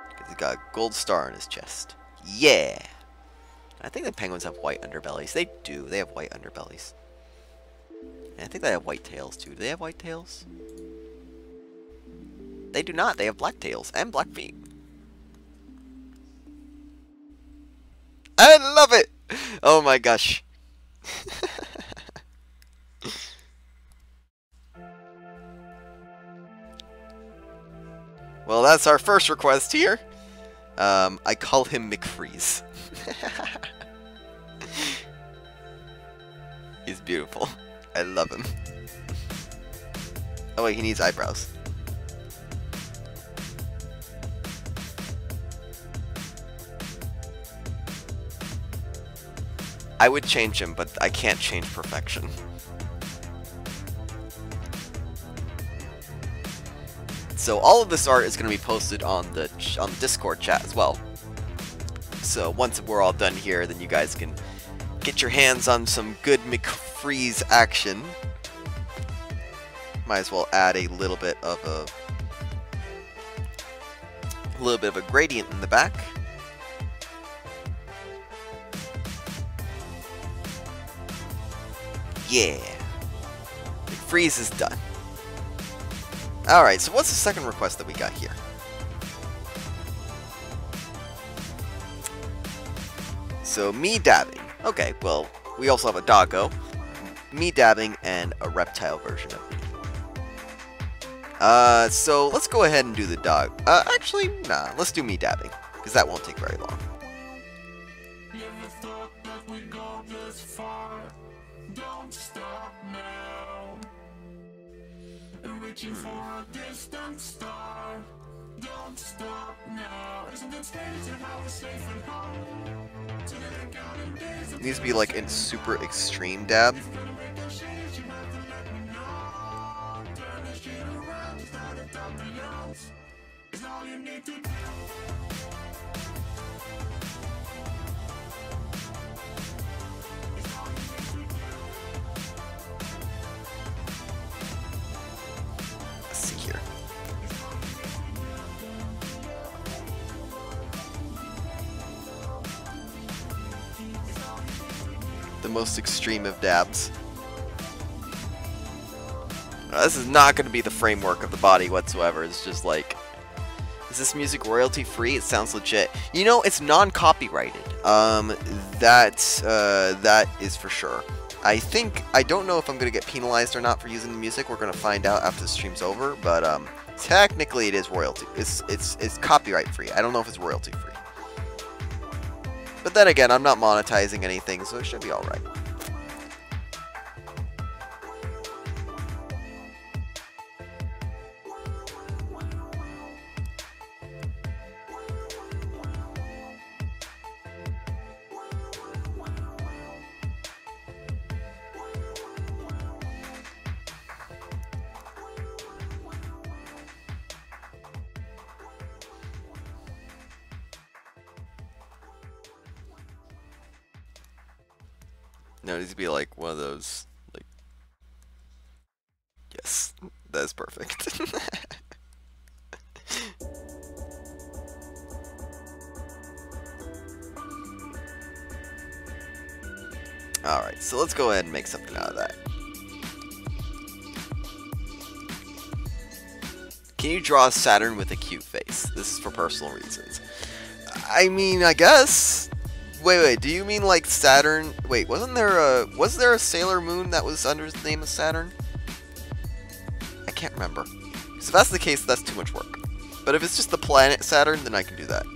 [SPEAKER 1] Because he's got a gold star on his chest. Yeah! I think the penguins have white underbellies. They do. They have white underbellies. And I think they have white tails too. Do they have white tails? They do not. They have black tails and black feet. Oh my gosh. Well, that's our first request here. I call him McFreeze. He's beautiful. I love him. Oh wait, he needs eyebrows. I would change him, but I can't change perfection. So all of this art is going to be posted on the Discord chat as well. So once we're all done here, then you guys can get your hands on some good McFreeze action. Might as well add a little bit of a gradient in the back. Yeah, McFreeze is done. Alright, so what's the second request that we got here? So, me dabbing. Okay, well, we also have a doggo, me dabbing, and a reptile version of me. So let's go ahead and do the dog. Actually, nah, let's do me dabbing, because that won't take very long.
[SPEAKER 2] Never thought that we'd go this far. Don't stop now. Reaching for a distant star. Don't stop now. Isn't it strange how we're safe and home?
[SPEAKER 1] It needs to be like in super extreme dab. Let's see here. The most extreme of dabs. Now, this is not going to be the framework of the body whatsoever. It's just like, is this music royalty free? It sounds legit. You know, it's non-copyrighted. That is for sure. I don't know if I'm going to get penalized or not for using the music. We're going to find out after the stream's over. But technically, it is royalty. It's copyright free. I don't know if it's royalty free. But then again, I'm not monetizing anything, so it should be alright. No, it needs to be like one of those, like, yes, that is perfect. Alright, so let's go ahead and make something out of that. Can you draw Saturn with a cute face? This is for personal reasons. I mean, I guess. Wait, do you mean like Saturn? Wait, was there a Sailor Moon that was under the name of Saturn? I can't remember. Because if that's the case, that's too much work. But if it's just the planet Saturn, then I can do that.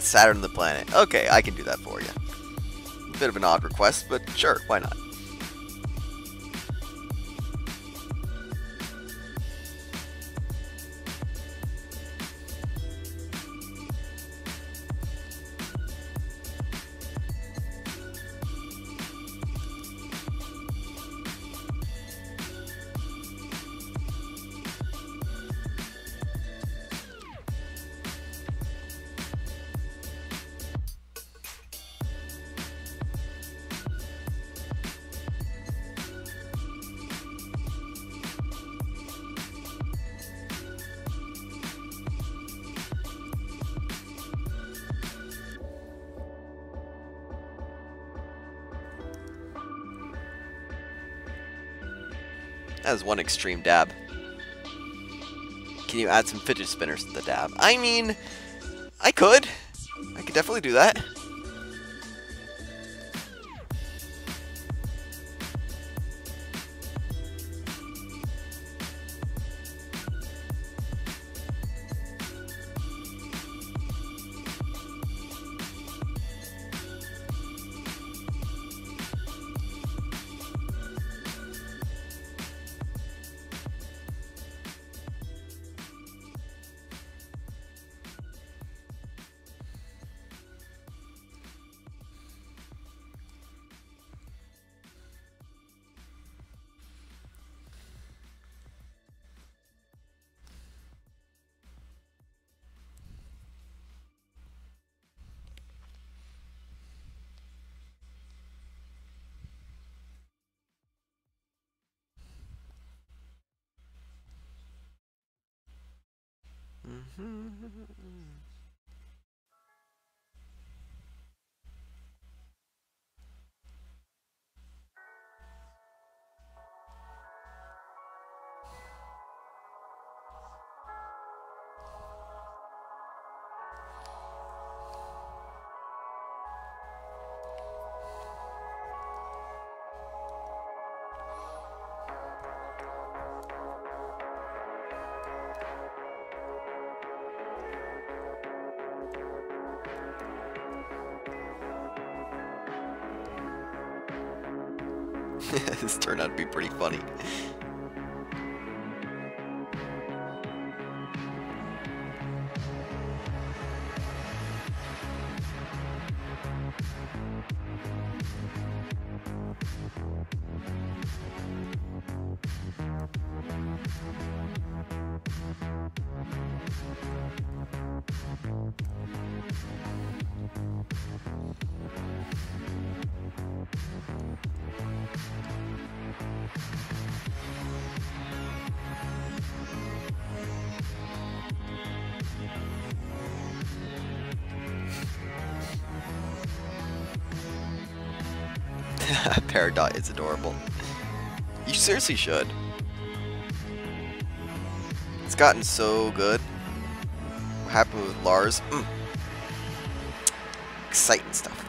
[SPEAKER 1] Saturn the planet. Okay, I can do that for you. Bit of an odd request, but sure, why not? That is one extreme dab. Can you add some fidget spinners to the dab? I mean, I could. I could definitely do that. This turned out to be pretty funny. Peridot is adorable. You seriously should. It's gotten so good. What happened with Lars? Exciting stuff.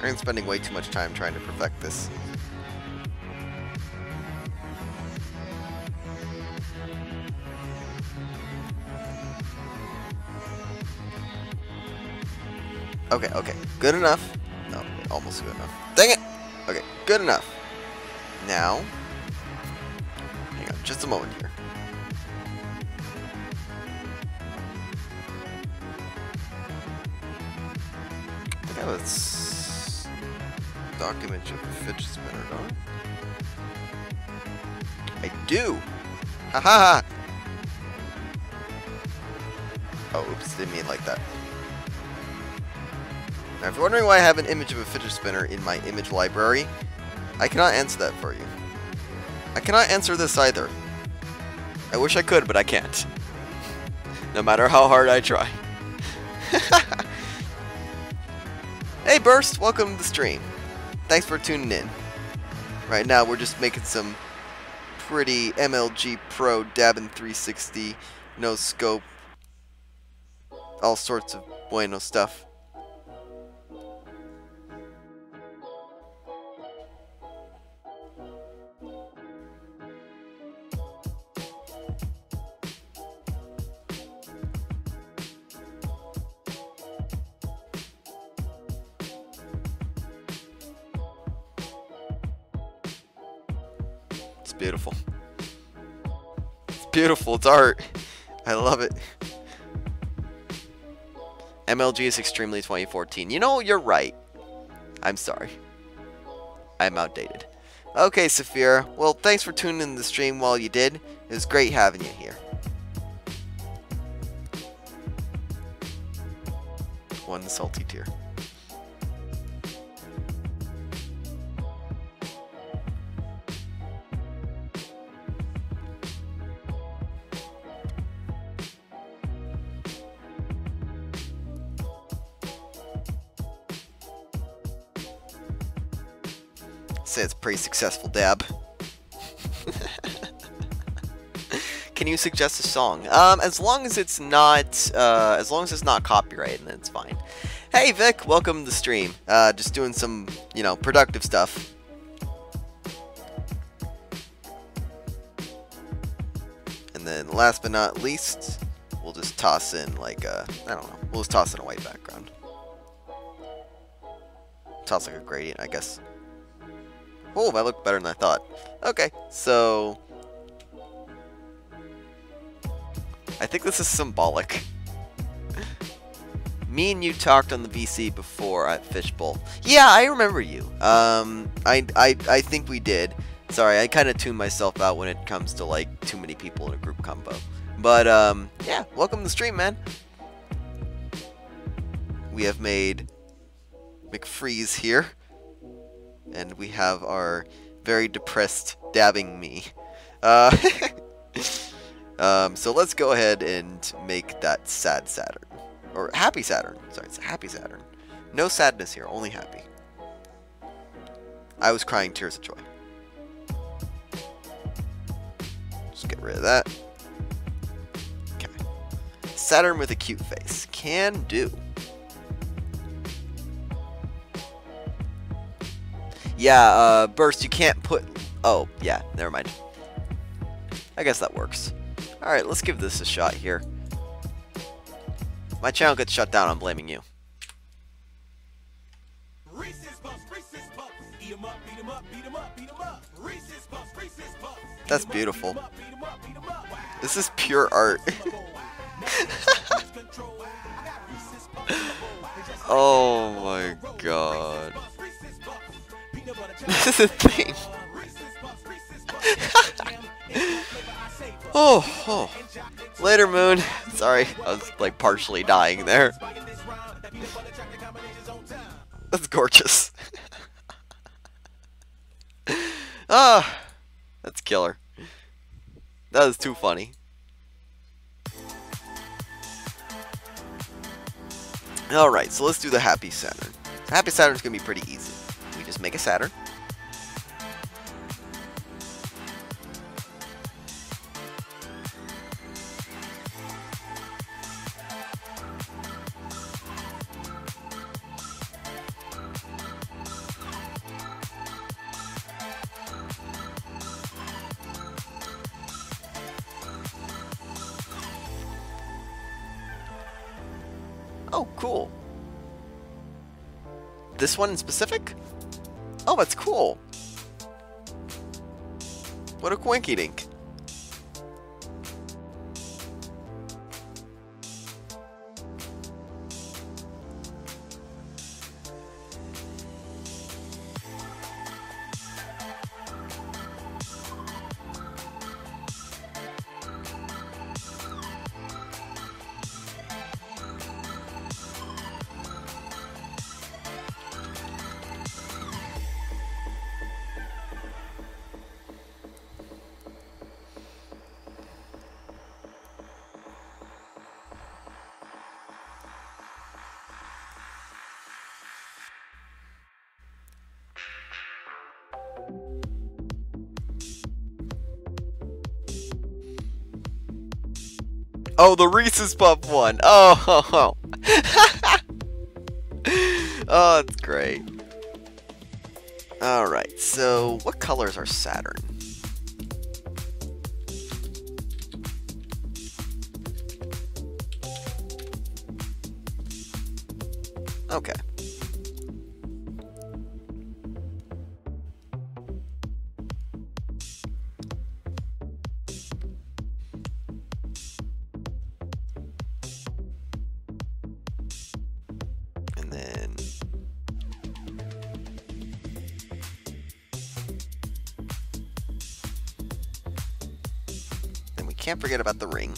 [SPEAKER 1] I'm spending way too much time trying to perfect this. Okay. Good enough. No, almost good enough. Dang it! Okay, good enough. Now, hang on just a moment here. I think I have a stock image of a fidget spinner, don't I? I do! Haha! Oh, oops, didn't mean like that. Now, if you're wondering why I have an image of a fidget spinner in my image library, I cannot answer that for you. I cannot answer this either. I wish I could, but I can't. No matter how hard I try. Hey Burst, welcome to the stream. Thanks for tuning in. Right now we're just making some pretty MLG Pro dabbing 360, no scope, all sorts of bueno stuff. It's beautiful. It's beautiful. It's art. I love it. MLG is extremely 2014. You know, you're right. I'm sorry. I'm outdated. Okay, Saphira. Well, thanks for tuning in the stream while you did. It was great having you here. one salty tear. Say it's a pretty successful dab. Can you suggest a song? As long as it's not copyrighted, then it's fine. Hey Vic, welcome to the stream. Just doing some, you know, productive stuff. And then last but not least, we'll just toss in like I don't know. We'll just toss in a white background. Toss like a gradient, I guess. Oh, that looked better than I thought. Okay, so I think this is symbolic. Me and you talked on the VC before at Fishbowl. Yeah, I remember you. I think we did. Sorry, I kind of tune myself out when it comes to like too many people in a group combo. But yeah, welcome to the stream, man. We have made McFreeze here. And we have our very depressed dabbing me. So let's go ahead and make that sad Saturn. Or happy Saturn. Sorry, it's a happy Saturn. No sadness here, only happy. I was crying tears of joy. Just get rid of that. Okay. Saturn with a cute face. Can do. Yeah, Burst, you can't put... Oh, yeah, never mind. I guess that works. Alright, let's give this a shot here. My channel gets shut down, I'm blaming you. That's beautiful. This is pure art. Oh my god. This is a thing. Oh. Later, Moon. Sorry, I was like partially dying there. That's gorgeous. That's killer. That is too funny. Alright, so let's do the Happy Saturn. Happy Saturn's gonna be pretty easy. We just make a Saturn. Oh, cool. This one in specific? Oh, that's cool. What a quinky dink. Oh, the Reese's Puff one. Oh, oh, that's great. All right. So, what color is our Saturn? Okay. Can't forget about the ring.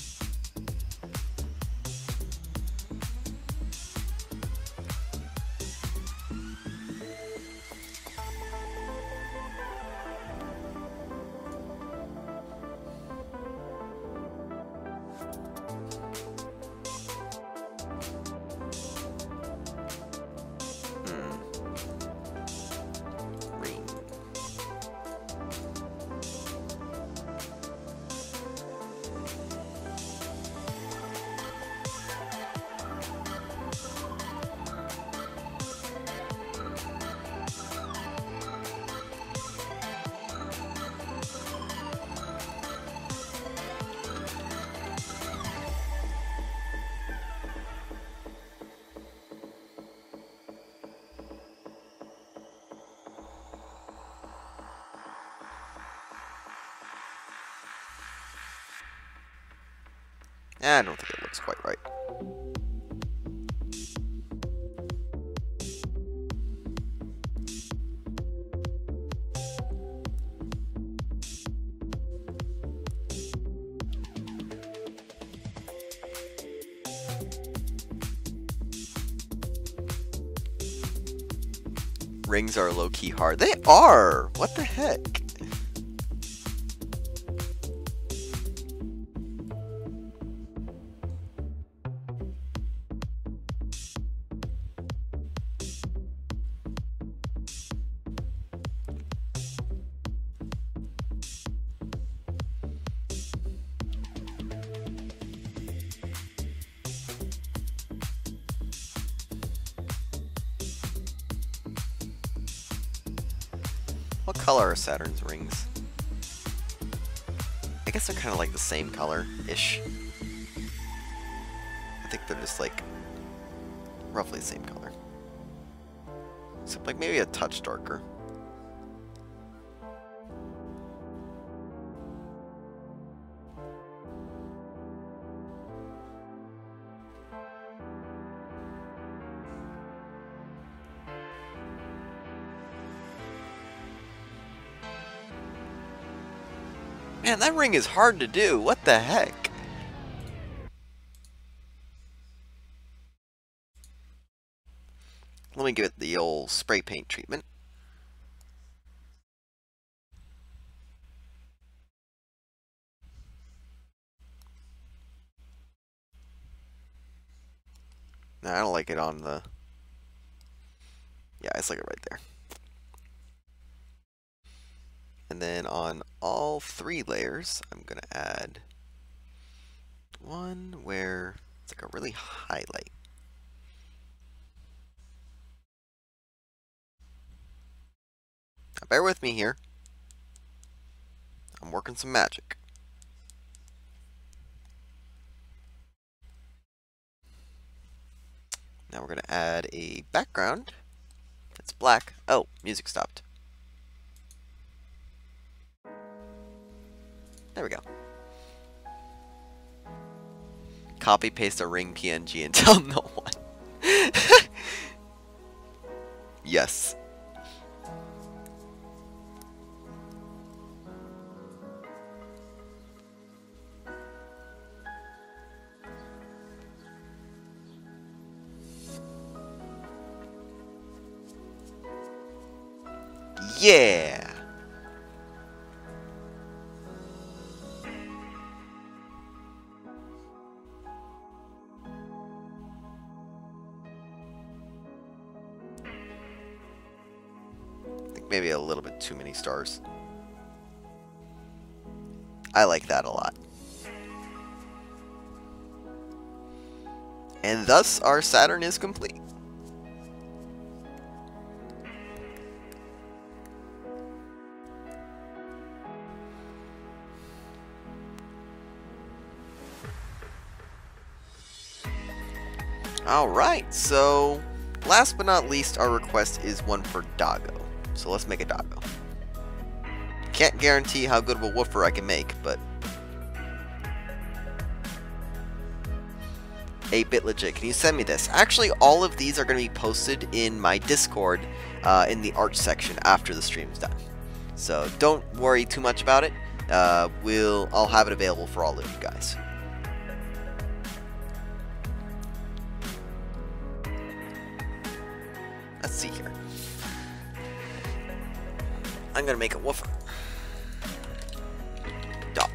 [SPEAKER 1] I don't think it looks quite right. Rings are low-key hard. They are! What the heck? What color are Saturn's rings? I guess they're kind of like the same color-ish. I think they're just like roughly the same color. Except like maybe a touch darker. Man, that ring is hard to do. What the heck? Let me give it the old spray paint treatment. No, I don't like it on the... Yeah, I just like it right there. And then on all 3 layers, I'm going to add one where it's like a really highlight. Now bear with me here. I'm working some magic. Now we're going to add a background. It's black. Oh, music stopped. There we go. Copy paste a ring PNG and tell no one. Yes. Yeah. I think maybe a little bit too many stars. I like that a lot. And thus our Saturn is complete. Alright, so last but not least, our request is one for Doggo. So let's make a Doggo. Can't guarantee how good of a woofer I can make, but 8-bit legit. Can you send me this? Actually, all of these are going to be posted in my Discord in the art section after the stream's done. So don't worry too much about it. I'll have it available for all of you guys. Let's see here. I'm going to make a woofer. Dog.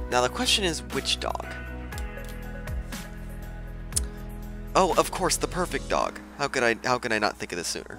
[SPEAKER 1] Now the question is, which dog? Oh, of course, the perfect dog. How could I not think of this sooner?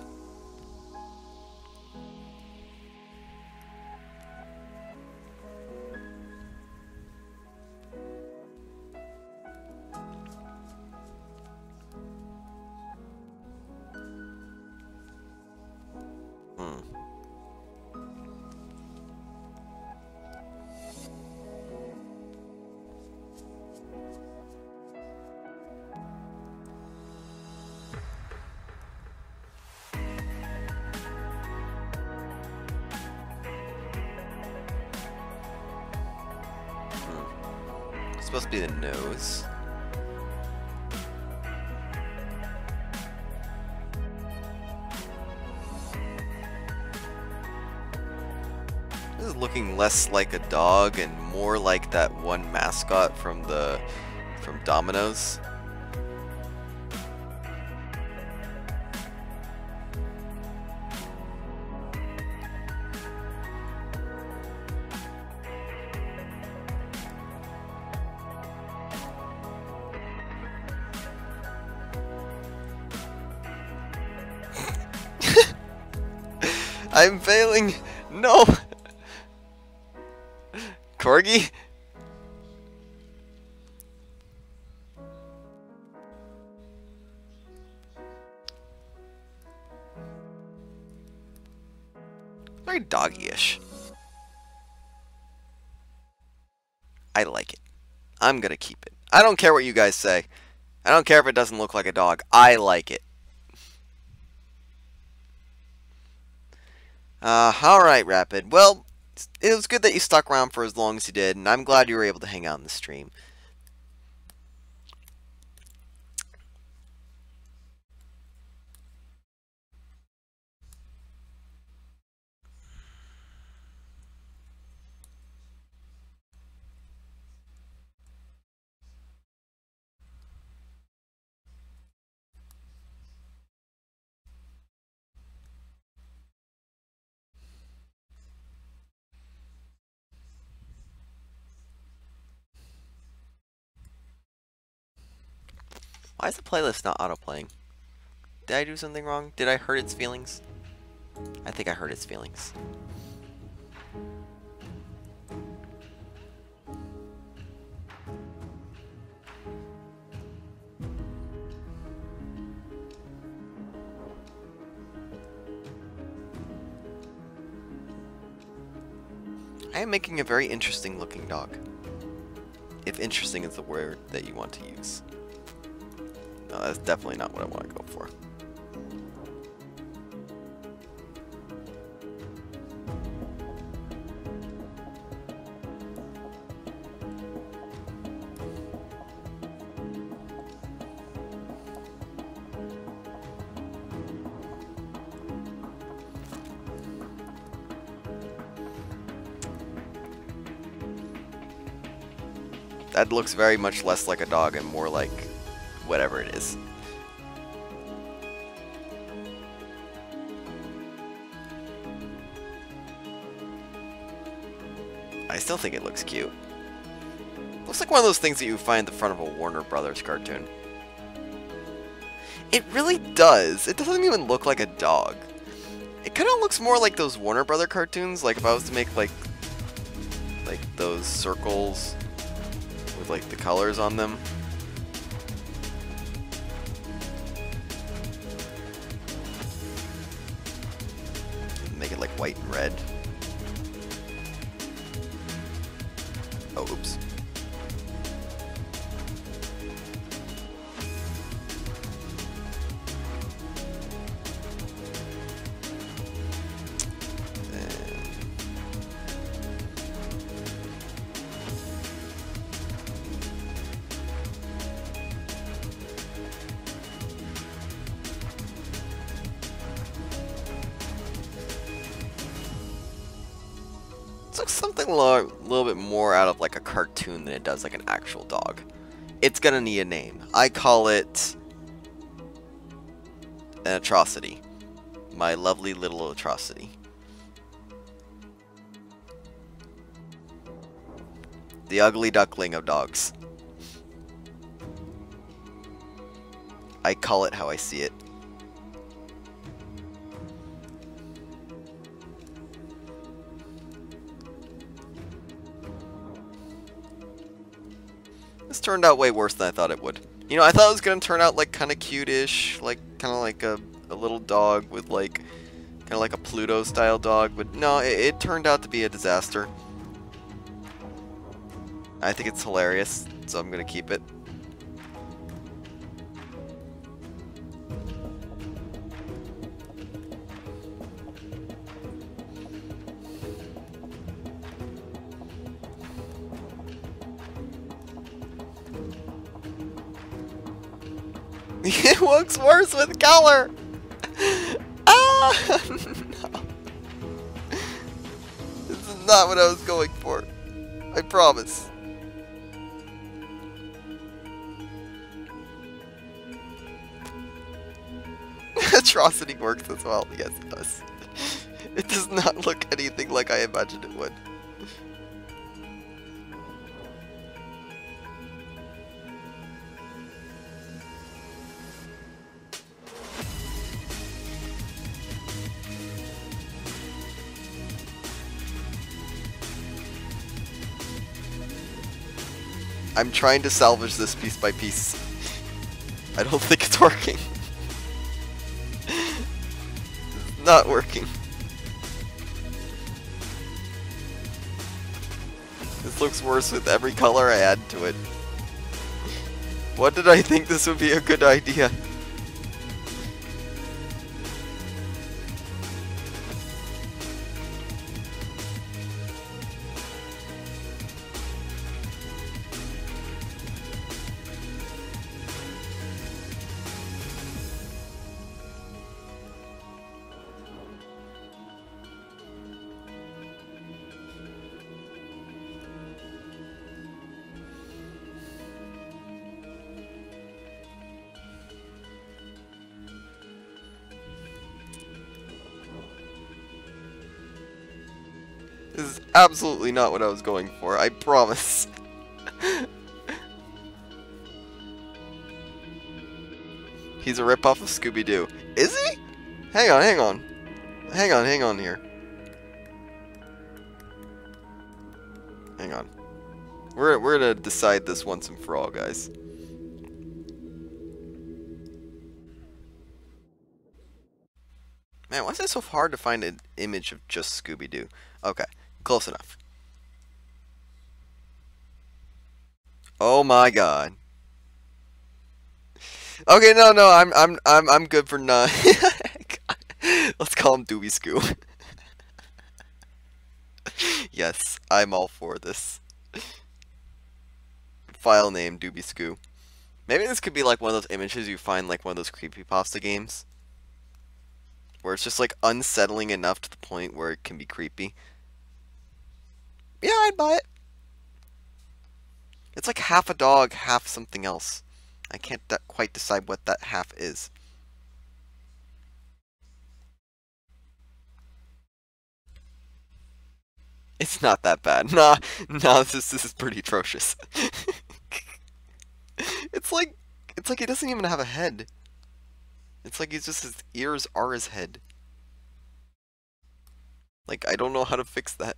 [SPEAKER 1] supposed to be the nose. This is looking less like a dog and more like that one mascot from Domino's. I'm failing. No. Corgi? Very doggy-ish. I like it. I'm gonna keep it. I don't care what you guys say. I don't care if it doesn't look like a dog. I like it. Alright, Rapid. Well, it was good that you stuck around for as long as you did, and I'm glad you were able to hang out in the stream. Why is the playlist not auto-playing? Did I do something wrong? Did I hurt its feelings? I think I hurt its feelings. I am making a very interesting looking dog. If interesting is the word that you want to use. No, that's definitely not what I want to go for. That looks very much less like a dog and more like whatever it is. I still think it looks cute. Looks like one of those things that you find at the front of a Warner Brothers cartoon. It really does. It doesn't even look like a dog. It kind of looks more like those Warner Brothers cartoons. Like if I was to make like those circles with like the colors on them. Make it like white and red. Oh, oops. Looks something a little bit more out of like a cartoon than it does like an actual dog. It's gonna need a name. I call it an atrocity. My lovely little atrocity. The ugly duckling of dogs. I call it how I see it. This turned out way worse than I thought it would. You know, I thought it was going to turn out like kind of cute-ish, like kind of like a little dog with like kind of like a Pluto-style dog, but no, it turned out to be a disaster. I think it's hilarious, so I'm going to keep it. It looks worse with color! Ah! No. This is not what I was going for. I promise. Atrocity works as well. Yes, it does. It does not look anything like I imagined it would. I'm trying to salvage this piece by piece. I don't think it's working. It's not working. This looks worse with every color I add to it. What did I think this would be a good idea? This is absolutely not what I was going for, I promise. He's a ripoff of Scooby-Doo. Is he? Hang on, hang on. Hang on here. Hang on. We're gonna decide this once and for all, guys. Man, why is it so hard to find an image of just Scooby-Doo? Okay, close enough. Oh my god. Okay, no, I'm good for none. Let's call him Doobie Scoo. Yes, I'm all for this. File name Doobie Scoo. Maybe this could be like one of those images you find like one of those creepypasta games, where it's just like unsettling enough to the point where it can be creepy. Yeah, I'd buy it. It's like half a dog, half something else. I can't quite decide what that half is. It's not that bad. Nah, this is pretty atrocious. It's like he doesn't even have a head. It's like he's just, his ears are his head. Like, I don't know how to fix that.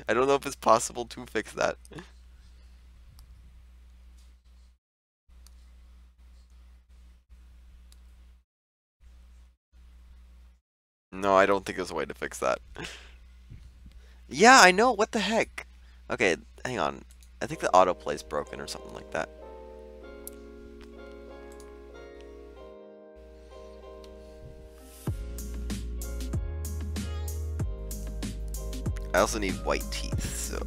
[SPEAKER 1] I don't know if it's possible to fix that. No, I don't think there's a way to fix that. Yeah, I know, what the heck? Okay, hang on. I think the autoplay's broken or something like that. I also need white teeth, so...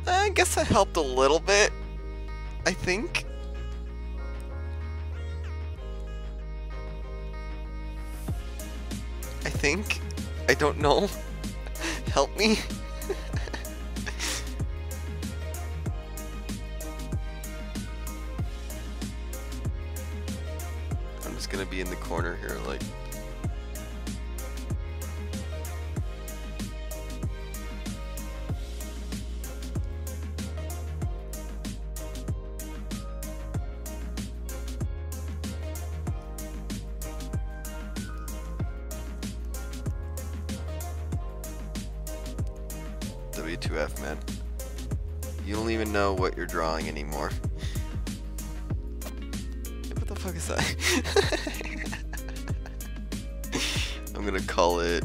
[SPEAKER 1] I guess that helped a little bit, I think. I don't know. Help me. I'm just gonna be in the corner here, like... W2F, man. You don't even know what you're drawing anymore. What the fuck is that? I'm gonna call it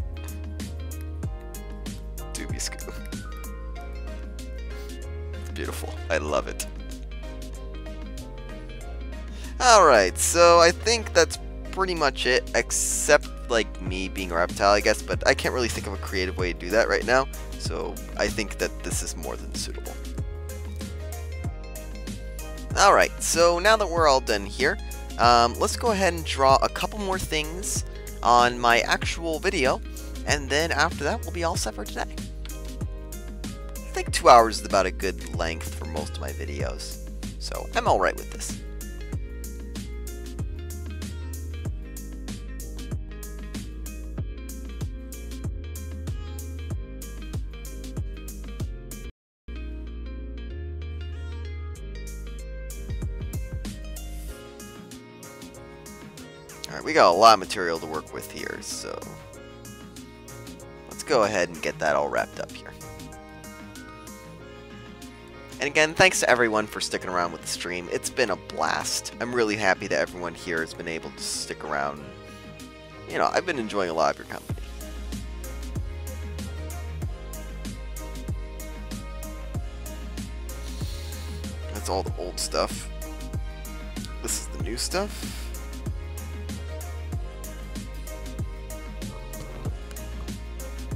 [SPEAKER 1] Doobie Scoop. It's beautiful. I love it. Alright, so I think that's pretty much it, except like me being a reptile, I guess, but I can't really think of a creative way to do that right now, so I think that this is more than suitable. Alright, so now that we're all done here, let's go ahead and draw a couple more things on my actual video, and then after that we'll be all set for today. I think 2 hours is about a good length for most of my videos, so I'm alright with this. Alright, we got a lot of material to work with here, so let's go ahead and get that all wrapped up here. And again, thanks to everyone for sticking around with the stream. It's been a blast. I'm really happy that everyone here has been able to stick around. You know, I've been enjoying a lot of your company. That's all the old stuff. This is the new stuff.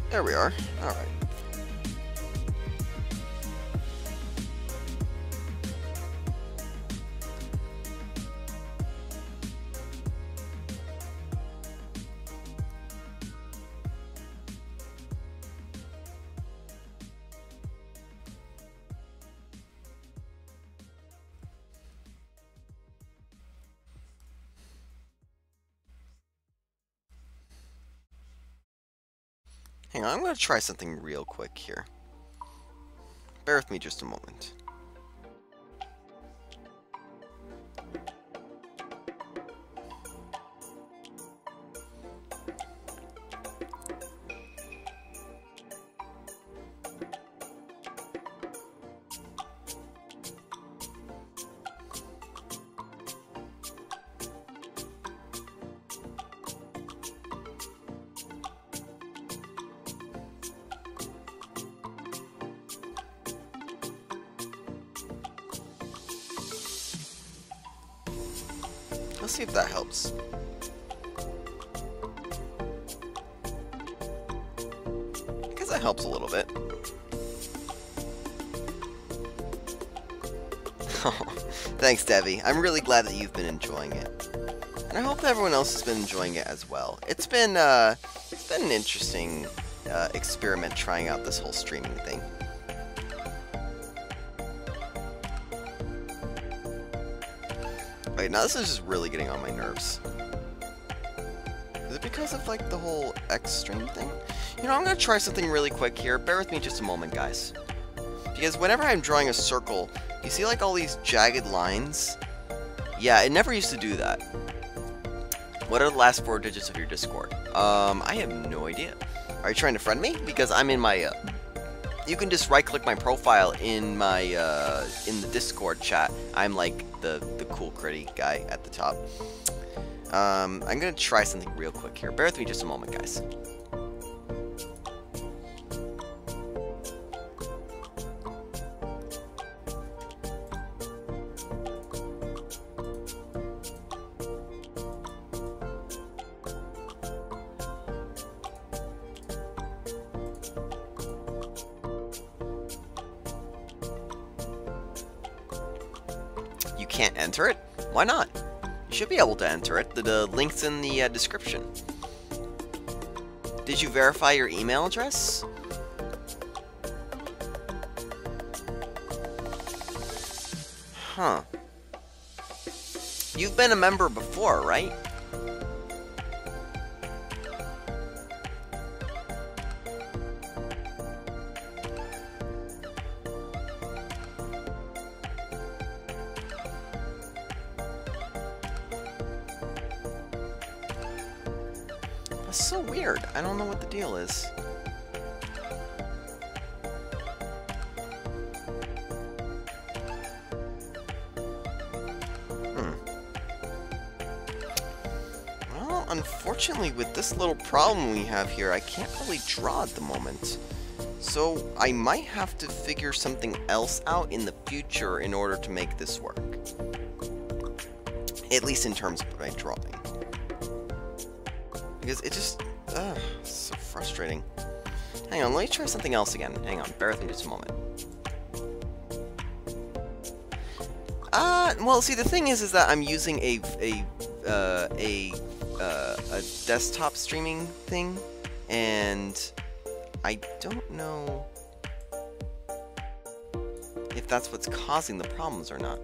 [SPEAKER 1] There we are. Alright. Hang on, I'm going to try something real quick here. Bear with me just a moment. Let's see if that helps. Because that helps a little bit. Thanks, Debbie. I'm really glad that you've been enjoying it. And I hope that everyone else has been enjoying it as well. It's been an interesting experiment trying out this whole streaming thing. Wait, now this is just really getting on my nerves. Is it because of, like, the whole X stream thing? You know, I'm gonna try something really quick here. Bear with me just a moment, guys. Because whenever I'm drawing a circle, you see, like, all these jagged lines? Yeah, it never used to do that. What are the last 4 digits of your Discord? I have no idea. Are you trying to friend me? Because I'm in my, you can just right-click my profile in my, in the Discord chat. I'm, like, the cool Chritty guy at the top. I'm gonna try something real quick here. Bear with me just a moment, guys. You can't enter it? Why not? You should be able to enter it. The link's in the description. Did you verify your email address? Huh. You've been a member before, right? That's so weird. I don't know what the deal is. Well, unfortunately, with this little problem we have here, I can't really draw at the moment. So I might have to figure something else out in the future in order to make this work. At least in terms of my drawing. Because it just... it's so frustrating. Hang on, let me try something else again. Hang on, bear with me just a moment. Well, see, the thing is that I'm using a desktop streaming thing, and I don't know if that's what's causing the problems or not.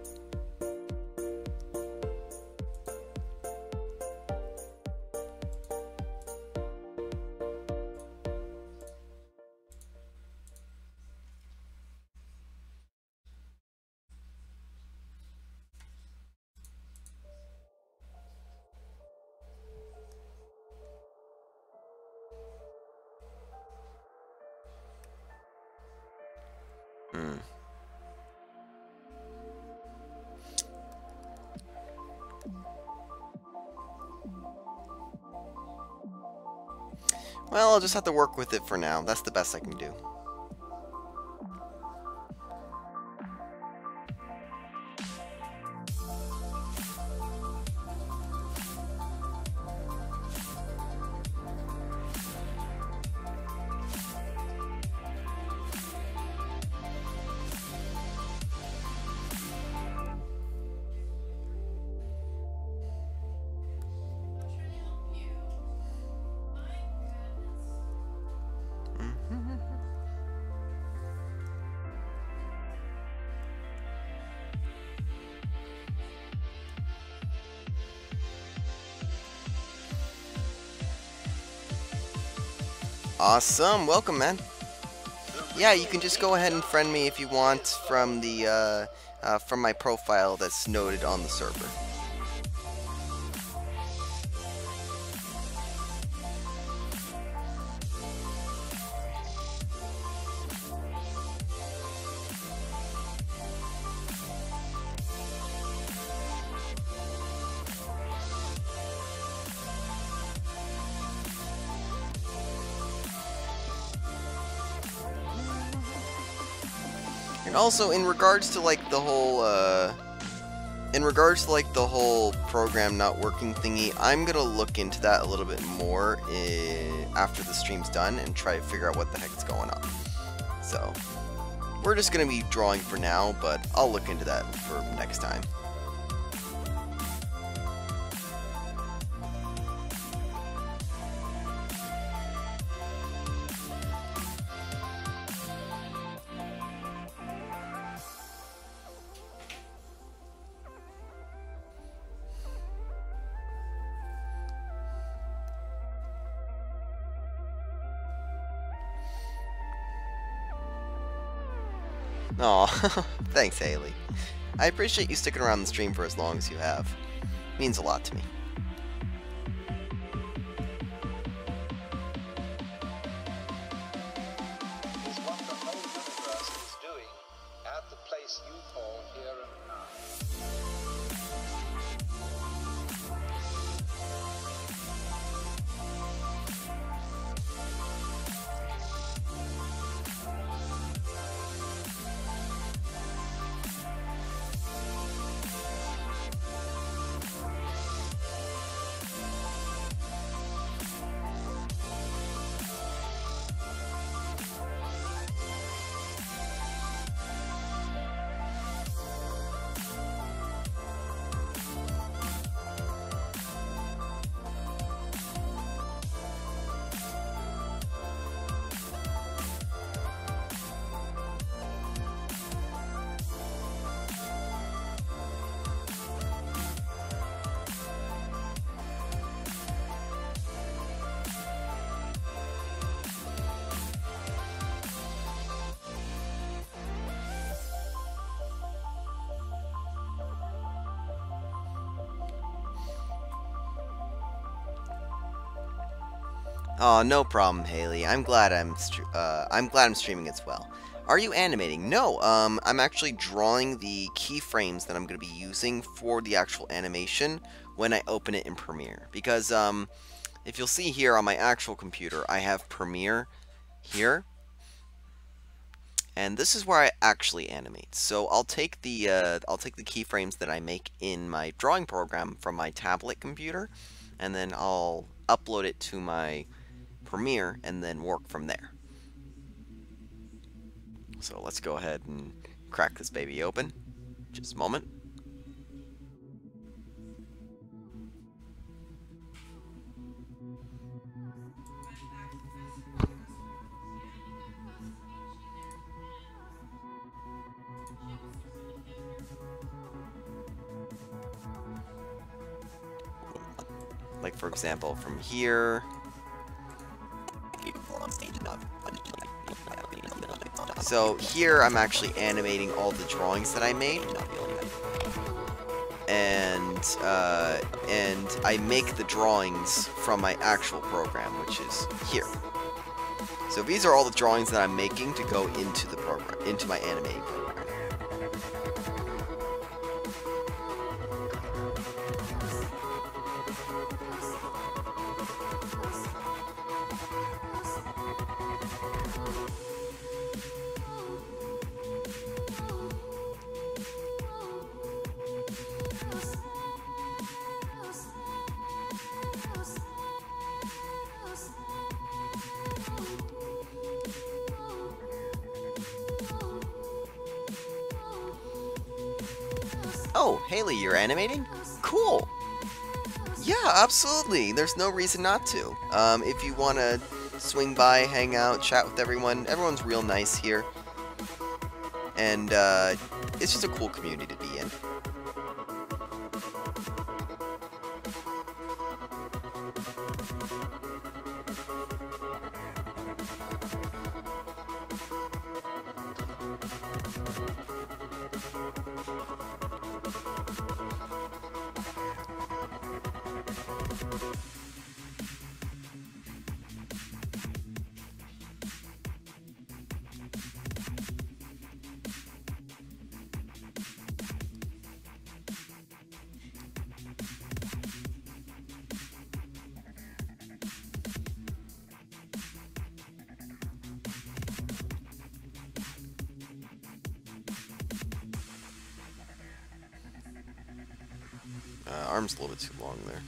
[SPEAKER 1] Well, I'll just have to work with it for now. That's the best I can do. Awesome, welcome, man. Yeah, you can just go ahead and friend me if you want from the from my profile that's noted on the server. And also, in regards to like the whole program not working thingy, I'm gonna look into that a little bit more after the stream's done and try to figure out what the heck's going on. So, we're just gonna be drawing for now, but I'll look into that for next time. Aw, thanks, Haley. I appreciate you sticking around the stream for as long as you have. It means a lot to me.
[SPEAKER 3] Is what the whole universe is doing at the place you call here and now.
[SPEAKER 1] Oh, no problem, Haley. I'm glad I'm streaming as well. Are you animating? No, I'm actually drawing the keyframes that I'm going to be using for the actual animation when I open it in Premiere. Because, if you'll see here on my actual computer, I have Premiere here. And this is where I actually animate. So I'll take the keyframes that I make in my drawing program from my tablet computer, and then I'll upload it to my Premiere and then work from there. So let's go ahead and crack this baby open. Just a moment. Like, for example, from here. So here I'm actually animating all the drawings that I made. And I make the drawings from my actual program, which is here. So these are all the drawings that I'm making to go into the program, into my animating program. Oh, Haley, you're animating? Cool! Yeah, absolutely. There's no reason not to. If you want to swing by, hang out, chat with everyone, everyone's real nice here. And it's just a cool community to be in. Arm's a little bit too long there.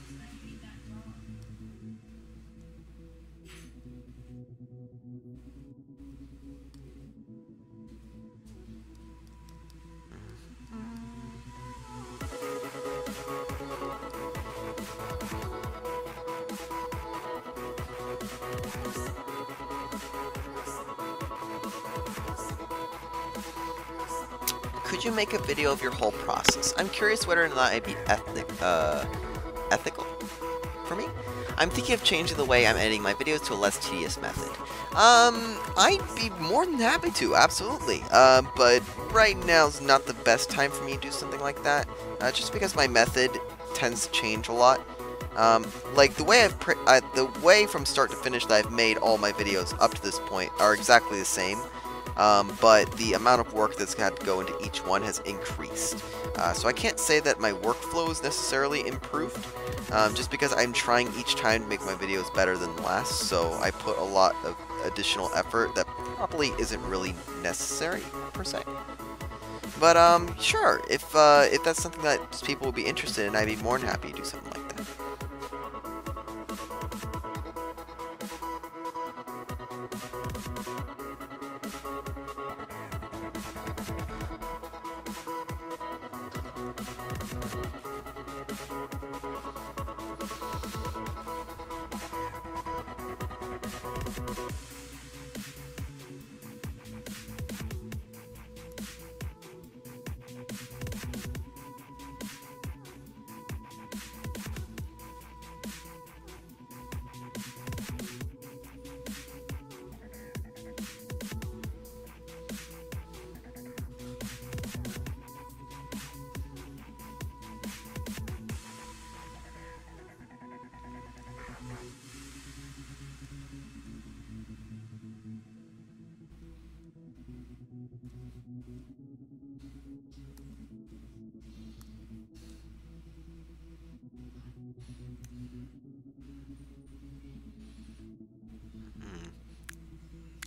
[SPEAKER 1] Could you make a video of your whole process? I'm curious whether or not it'd be ethical for me. I'm thinking of changing the way I'm editing my videos to a less tedious method. I'd be more than happy to, absolutely. But right now's not the best time for me to do something like that, just because my method tends to change a lot. Like the way from start to finish that I've made all my videos up to this point are exactly the same. But the amount of work that's had to go into each one has increased. So I can't say that my workflow is necessarily improved, just because I'm trying each time to make my videos better than last, so I put a lot of additional effort that probably isn't really necessary, per se. But, sure, if that's something that people would be interested in, I'd be more than happy to do something like that.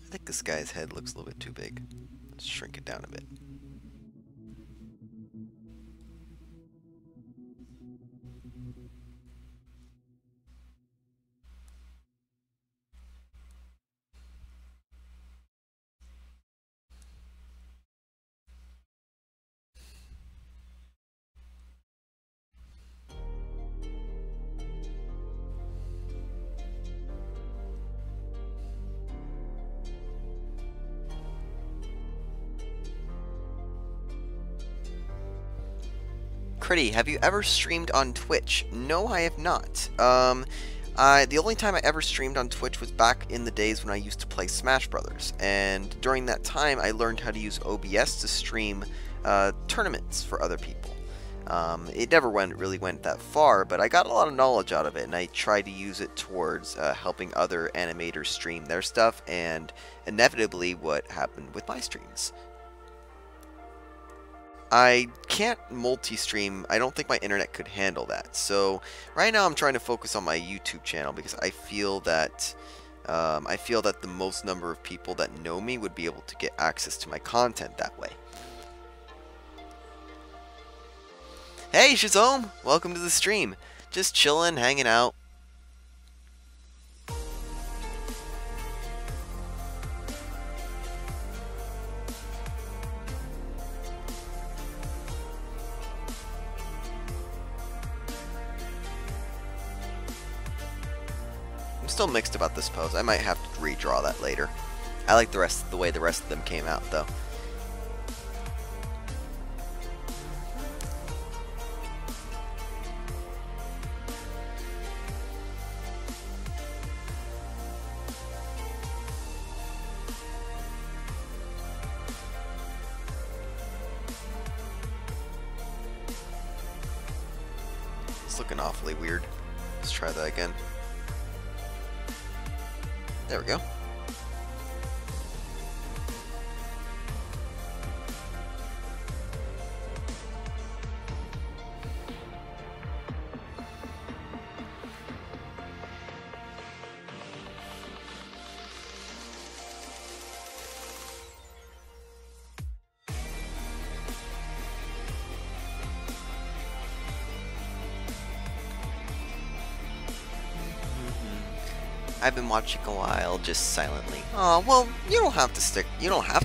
[SPEAKER 1] I think this guy's head looks a little bit too big. shrink it down a bit. Chritty, have you ever streamed on Twitch? No, I have not. The only time I ever streamed on Twitch was back in the days when I used to play Smash Brothers, and during that time I learned how to use OBS to stream tournaments for other people. It never really went that far, but I got a lot of knowledge out of it, and I tried to use it towards helping other animators stream their stuff, and inevitably what happened with my streams. I can't multi-stream. I don't think my internet could handle that. So right now I'm trying to focus on my YouTube channel because I feel that the most number of people that know me would be able to get access to my content that way. Hey Shazome, welcome to the stream. Just chilling, hanging out. I'm still mixed about this pose. I might have to redraw that later. I like the way the rest of them came out though. It's looking awfully weird. Let's try that again. There we go. I've been watching a while, just silently. Oh, well, you don't have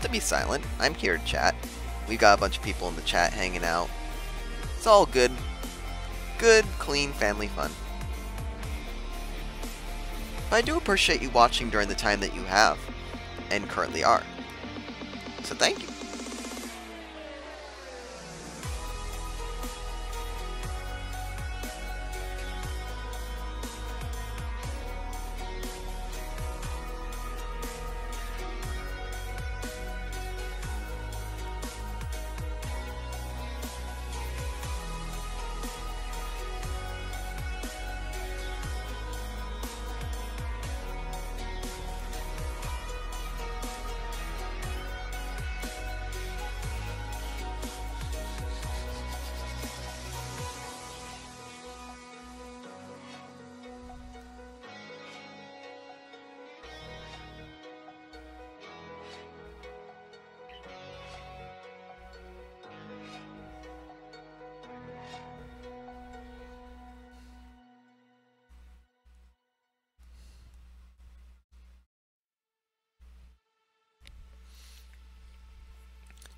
[SPEAKER 1] to be silent. I'm here to chat. We've got a bunch of people in the chat hanging out. It's all good. Good, clean family fun. But I do appreciate you watching during the time that you have, and currently are. So thank you.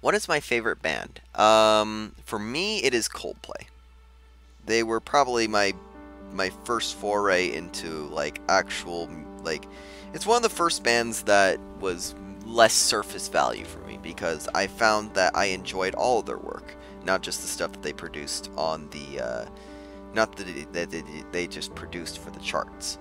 [SPEAKER 1] What is my favorite band? For me, it is Coldplay. They were probably my first foray into like actual it's one of the first bands that was less surface value for me because I found that I enjoyed all of their work, not just the stuff that they produced on the not that they just produced for the charts.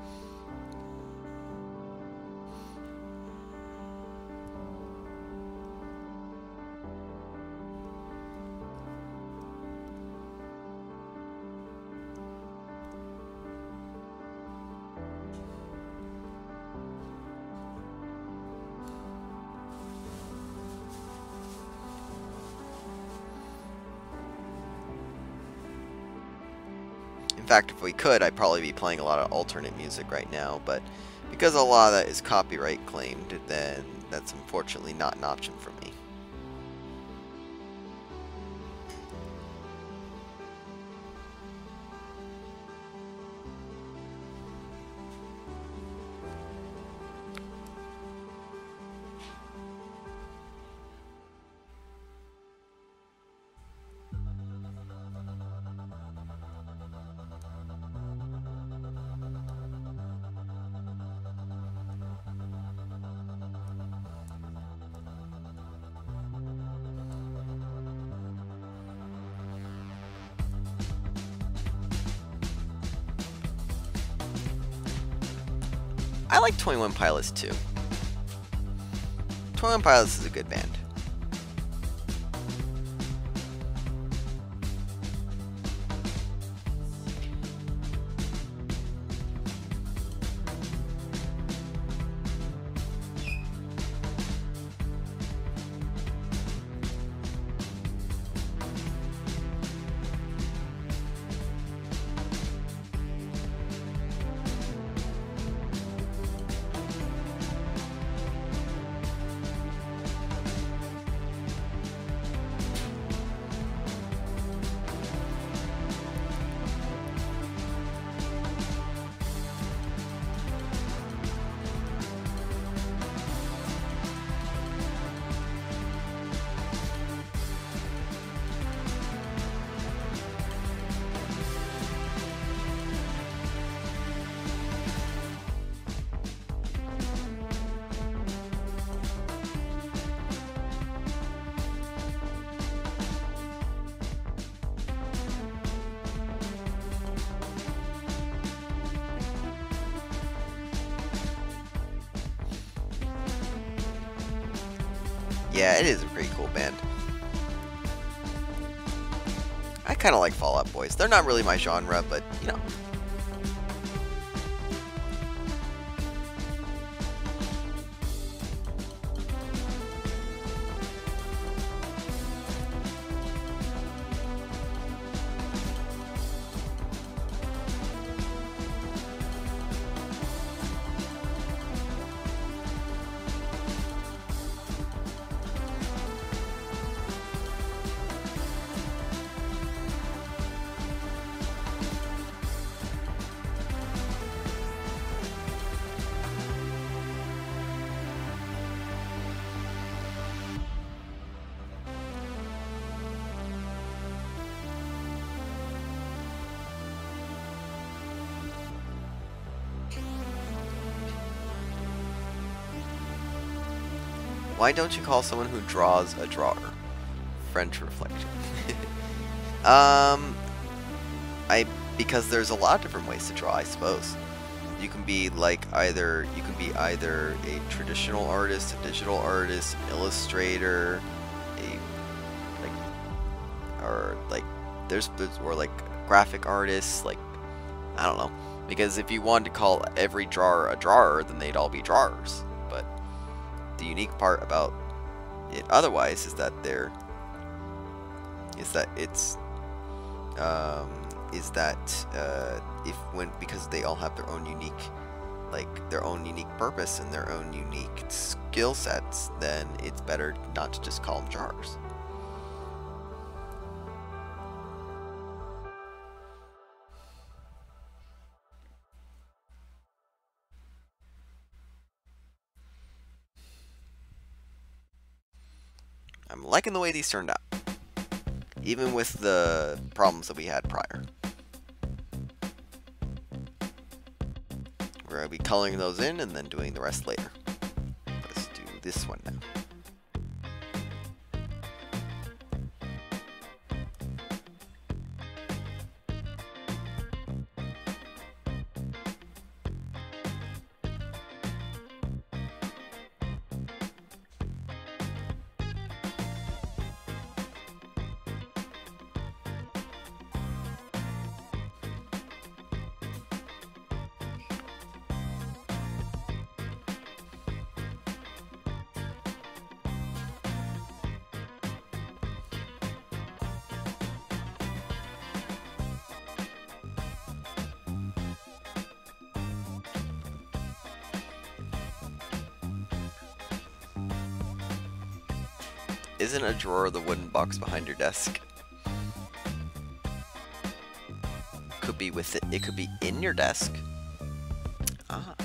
[SPEAKER 1] In fact, if we could, I'd probably be playing a lot of alternate music right now, but because a lot of that is copyright claimed, then that's unfortunately not an option for me. I like 21 Pilots too. 21 Pilots is a good band. Yeah, it is a pretty cool band. I kind of like Fall Out Boys. They're not really my genre, but, you know. Why don't you call someone who draws a drawer? French reflection. Because there's a lot of different ways to draw, I suppose. You can be like either a traditional artist, a digital artist, an illustrator, there's graphic artists, like, I don't know. Because if you wanted to call every drawer a drawer, then they'd all be drawers. But the unique part about it otherwise is that because they all have their own unique purpose and their own unique skill sets, then it's better not to just call them jars. I'm liking the way these turned out, even with the problems that we had prior. We're going to be coloring those in and then doing the rest later. Let's do this one now. Isn't a drawer the wooden box behind your desk? Could be with it. It could be in your desk. Ah.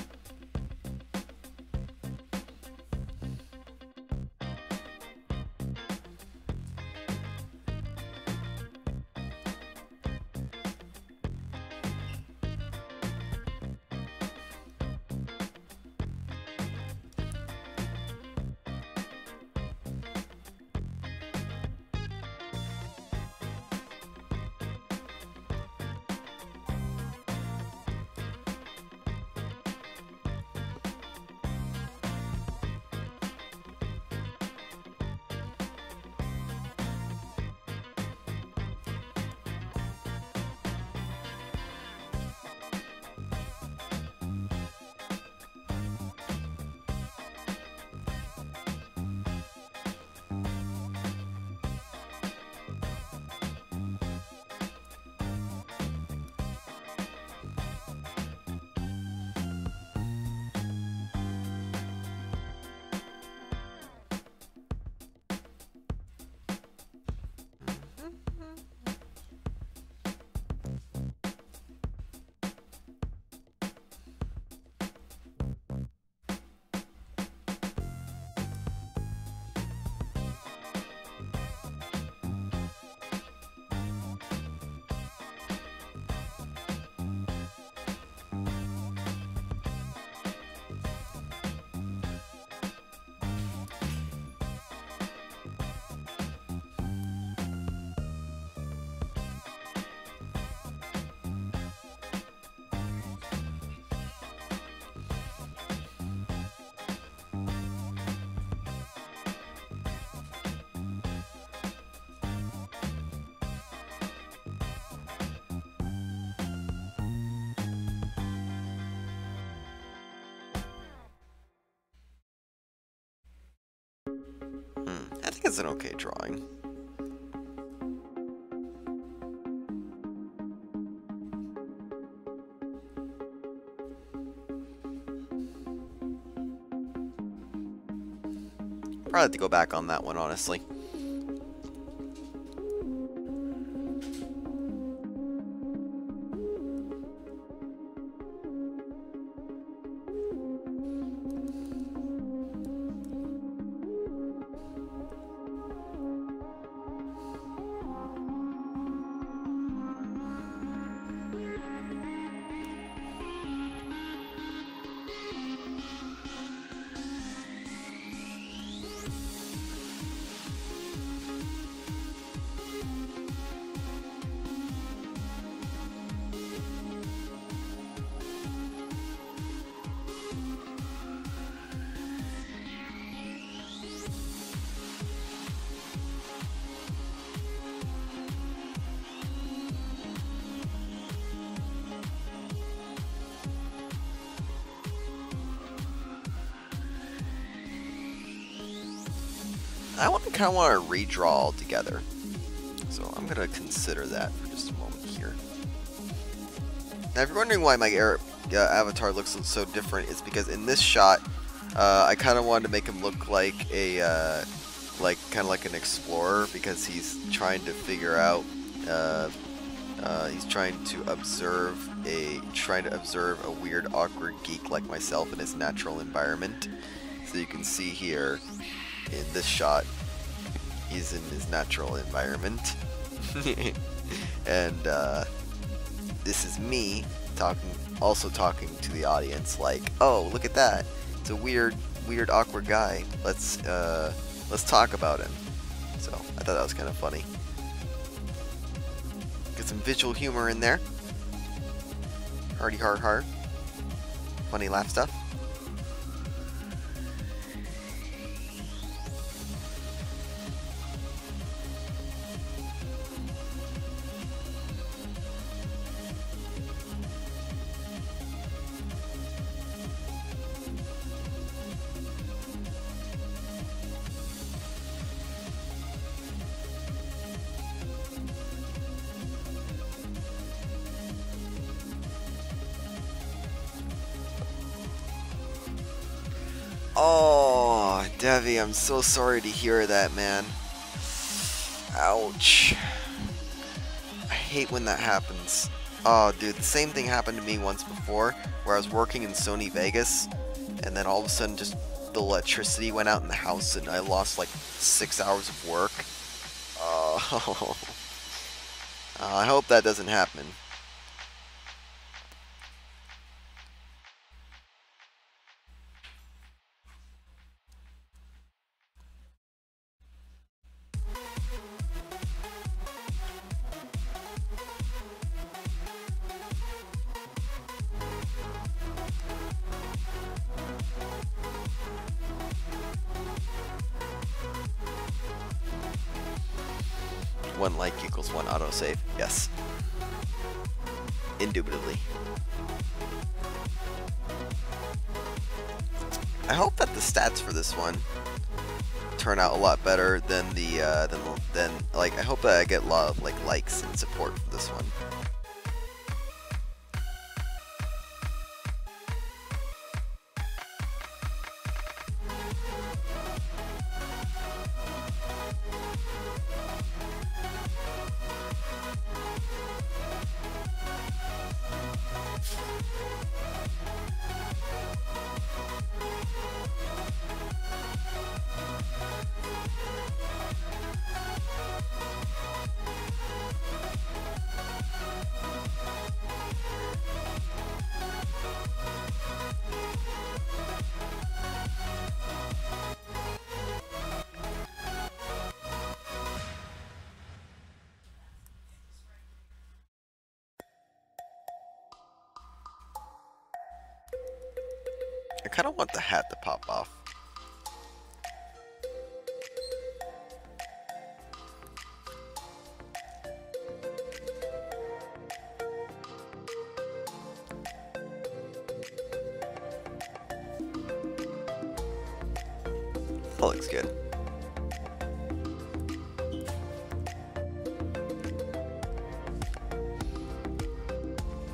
[SPEAKER 1] That's an okay drawing. Probably have to go back on that one, honestly. I kind of want to redraw altogether, so I'm going to consider that for just a moment here. Now, if you're wondering why my avatar looks so different, it's because in this shot, I kind of wanted to make him look like a, kind of like an explorer, because he's trying to figure out, he's trying to observe a weird, awkward geek like myself in his natural environment. So you can see here, in this shot, he's in his natural environment. And this is me also talking to the audience like, oh, look at that. It's a weird, awkward guy. Let's talk about him. So I thought that was kind of funny. Get some visual humor in there. Hardy har. Funny laugh stuff. Oh, Devi, I'm so sorry to hear that, man. Ouch. I hate when that happens. Oh, dude, the same thing happened to me once before, where I was working in Sony Vegas, and then all of a sudden just the electricity went out in the house, and I lost like 6 hours of work. Oh. I hope that doesn't happen. One like equals one autosave. Yes. Indubitably. I hope that the stats for this one turn out a lot better than like, I hope that I get a lot of likes and support for this one. I kind of want the hat to pop off. That looks good.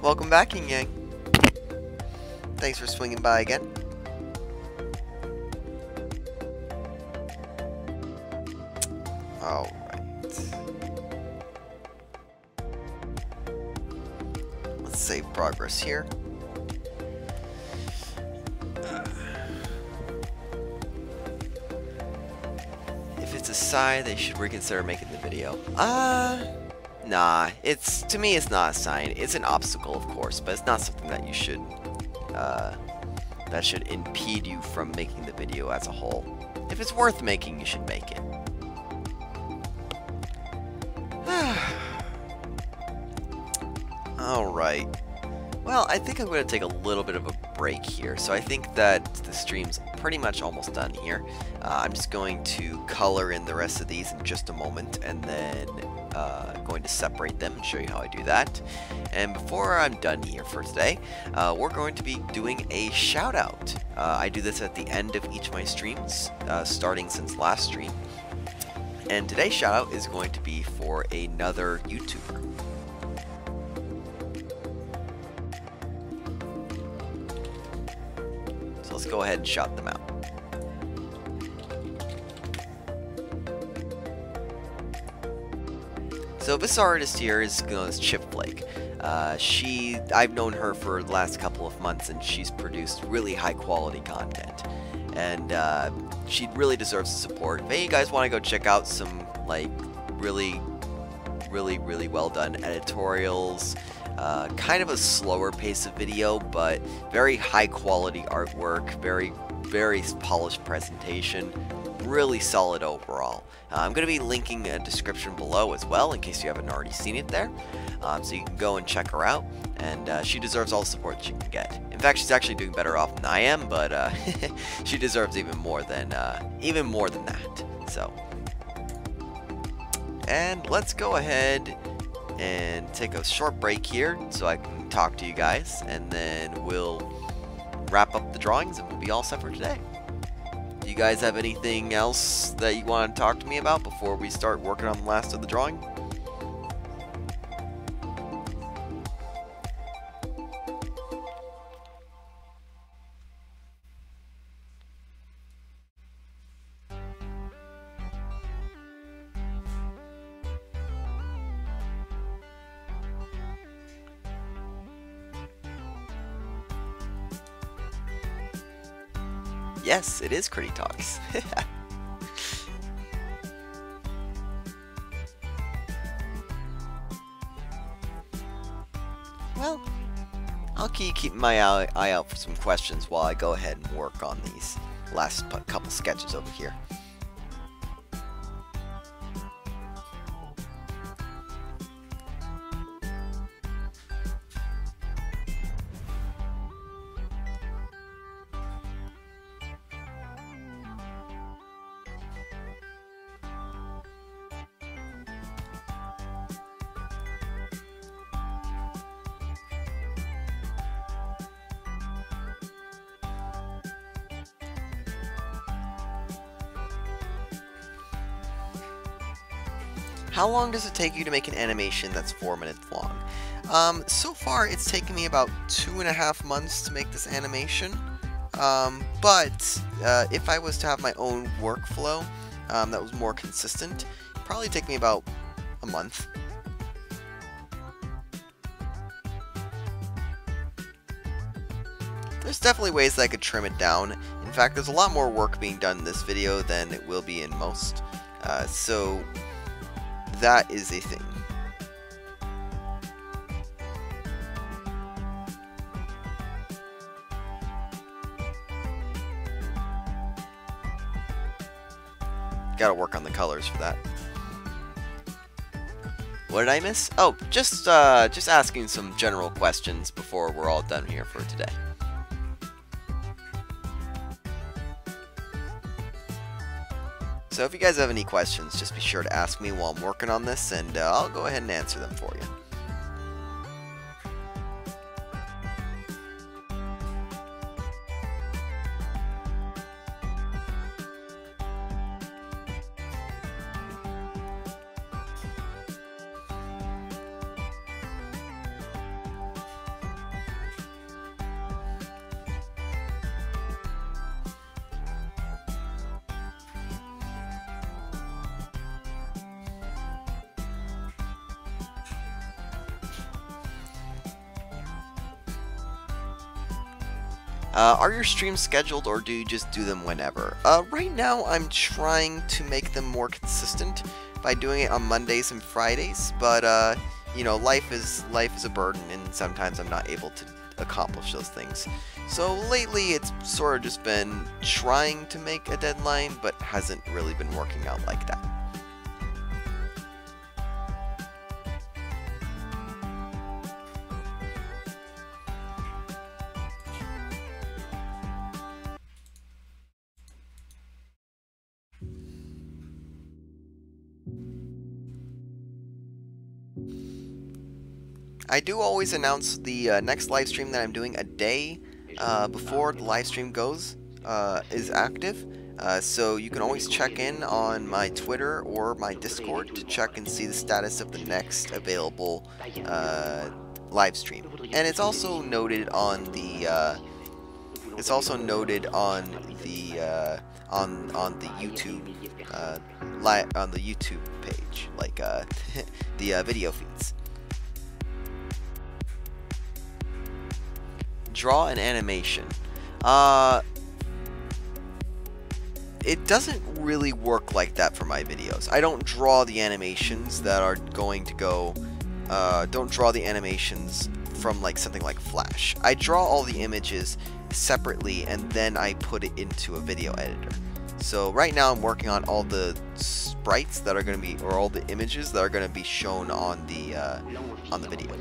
[SPEAKER 1] welcome back, Yin Yang. Thanks for swinging by again. Alright. Let's save progress here. If it's a sign, they should reconsider making the video. Nah, to me it's not a sign. It's an obstacle, of course, but it's not something that you should that should impede you from making the video as a whole. If it's worth making, you should make it. Alright. Well, I think I'm going to take a little bit of a break here. So I think that the stream's pretty much almost done here. I'm just going to color in the rest of these in just a moment, and then going to separate them and show you how I do that. And before I'm done here for today, we're going to be doing a shout out. I do this at the end of each of my streams, starting since last stream. And today's shout out is going to be for another YouTuber. So let's go ahead and shout them out. So this artist here is Chip Flake. I've known her for the last couple of months, and she's produced really high quality content. And she really deserves the support. If any of you guys want to go check out some like really well done editorials, kind of a slower pace of video, but very high quality artwork, very polished presentation, really solid overall. I'm going to be linking a description below as well in case you haven't already seen it there, so you can go and check her out, and she deserves all the support she can get. In fact, she's actually doing better off than I am, but she deserves even more than that. So, and let's go ahead and take a short break here so I can talk to you guys, and then we'll wrap up the drawings and we'll be all set for today. Do you guys have anything else that you want to talk to me about before we start working on the last of the drawing? Yes, it is Chritty Talks. Well, I'll keep my eye out for some questions while I go ahead and work on these last couple sketches over here. How long does it take you to make an animation that's 4 minutes long? So far it's taken me about 2.5 months to make this animation. But if I was to have my own workflow that was more consistent, it'd probably take me about a month. There's definitely ways that I could trim it down. In fact, there's a lot more work being done in this video than it will be in most. So that is a thing. Gotta work on the colors for that. What did I miss? Oh, just asking some general questions before we're all done here for today. So if you guys have any questions, just be sure to ask me while I'm working on this, and I'll go ahead and answer them for you. Are your streams scheduled, or do you just do them whenever? Right now, I'm trying to make them more consistent by doing it on Mondays and Fridays, but you know, life is a burden, and sometimes I'm not able to accomplish those things. So lately, it's sort of just been trying to make a deadline, but hasn't really been working out like that. I do always announce the next live stream that I'm doing a day before the live stream is active. So you can always check in on my Twitter or my Discord to check and see the status of the next available live stream. And it's also noted on the on the YouTube page, like the video feeds. Draw an animation. It doesn't really work like that for my videos. I don't draw the animations that are going to go, don't draw the animations from like something like Flash. I draw all the images separately and then I put it into a video editor. So right now I'm working on all the sprites that are going to be, or all the images that are going to be shown on the video.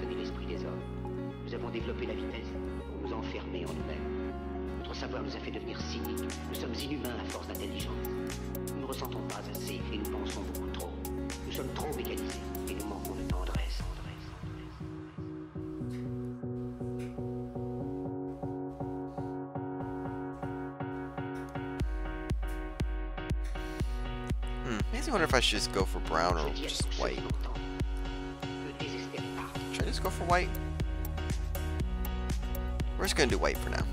[SPEAKER 4] Savoir nous a fait devenir cyniques. Nous sommes inhumains à force d'intelligence. Nous ne ressentons pas assez et nous pensons beaucoup trop. Nous sommes trop mécanisés et nous manquons de tendresse.
[SPEAKER 1] Makes me wonder if I should just go for brown or just white. Should I just go for white? We're just gonna do white for now.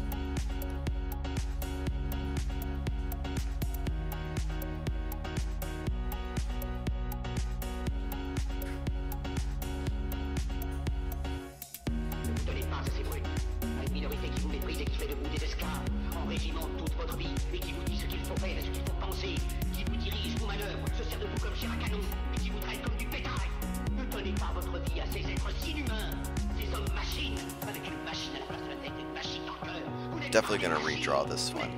[SPEAKER 1] Definitely gonna redraw this one.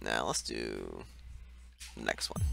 [SPEAKER 1] Now let's do the next one.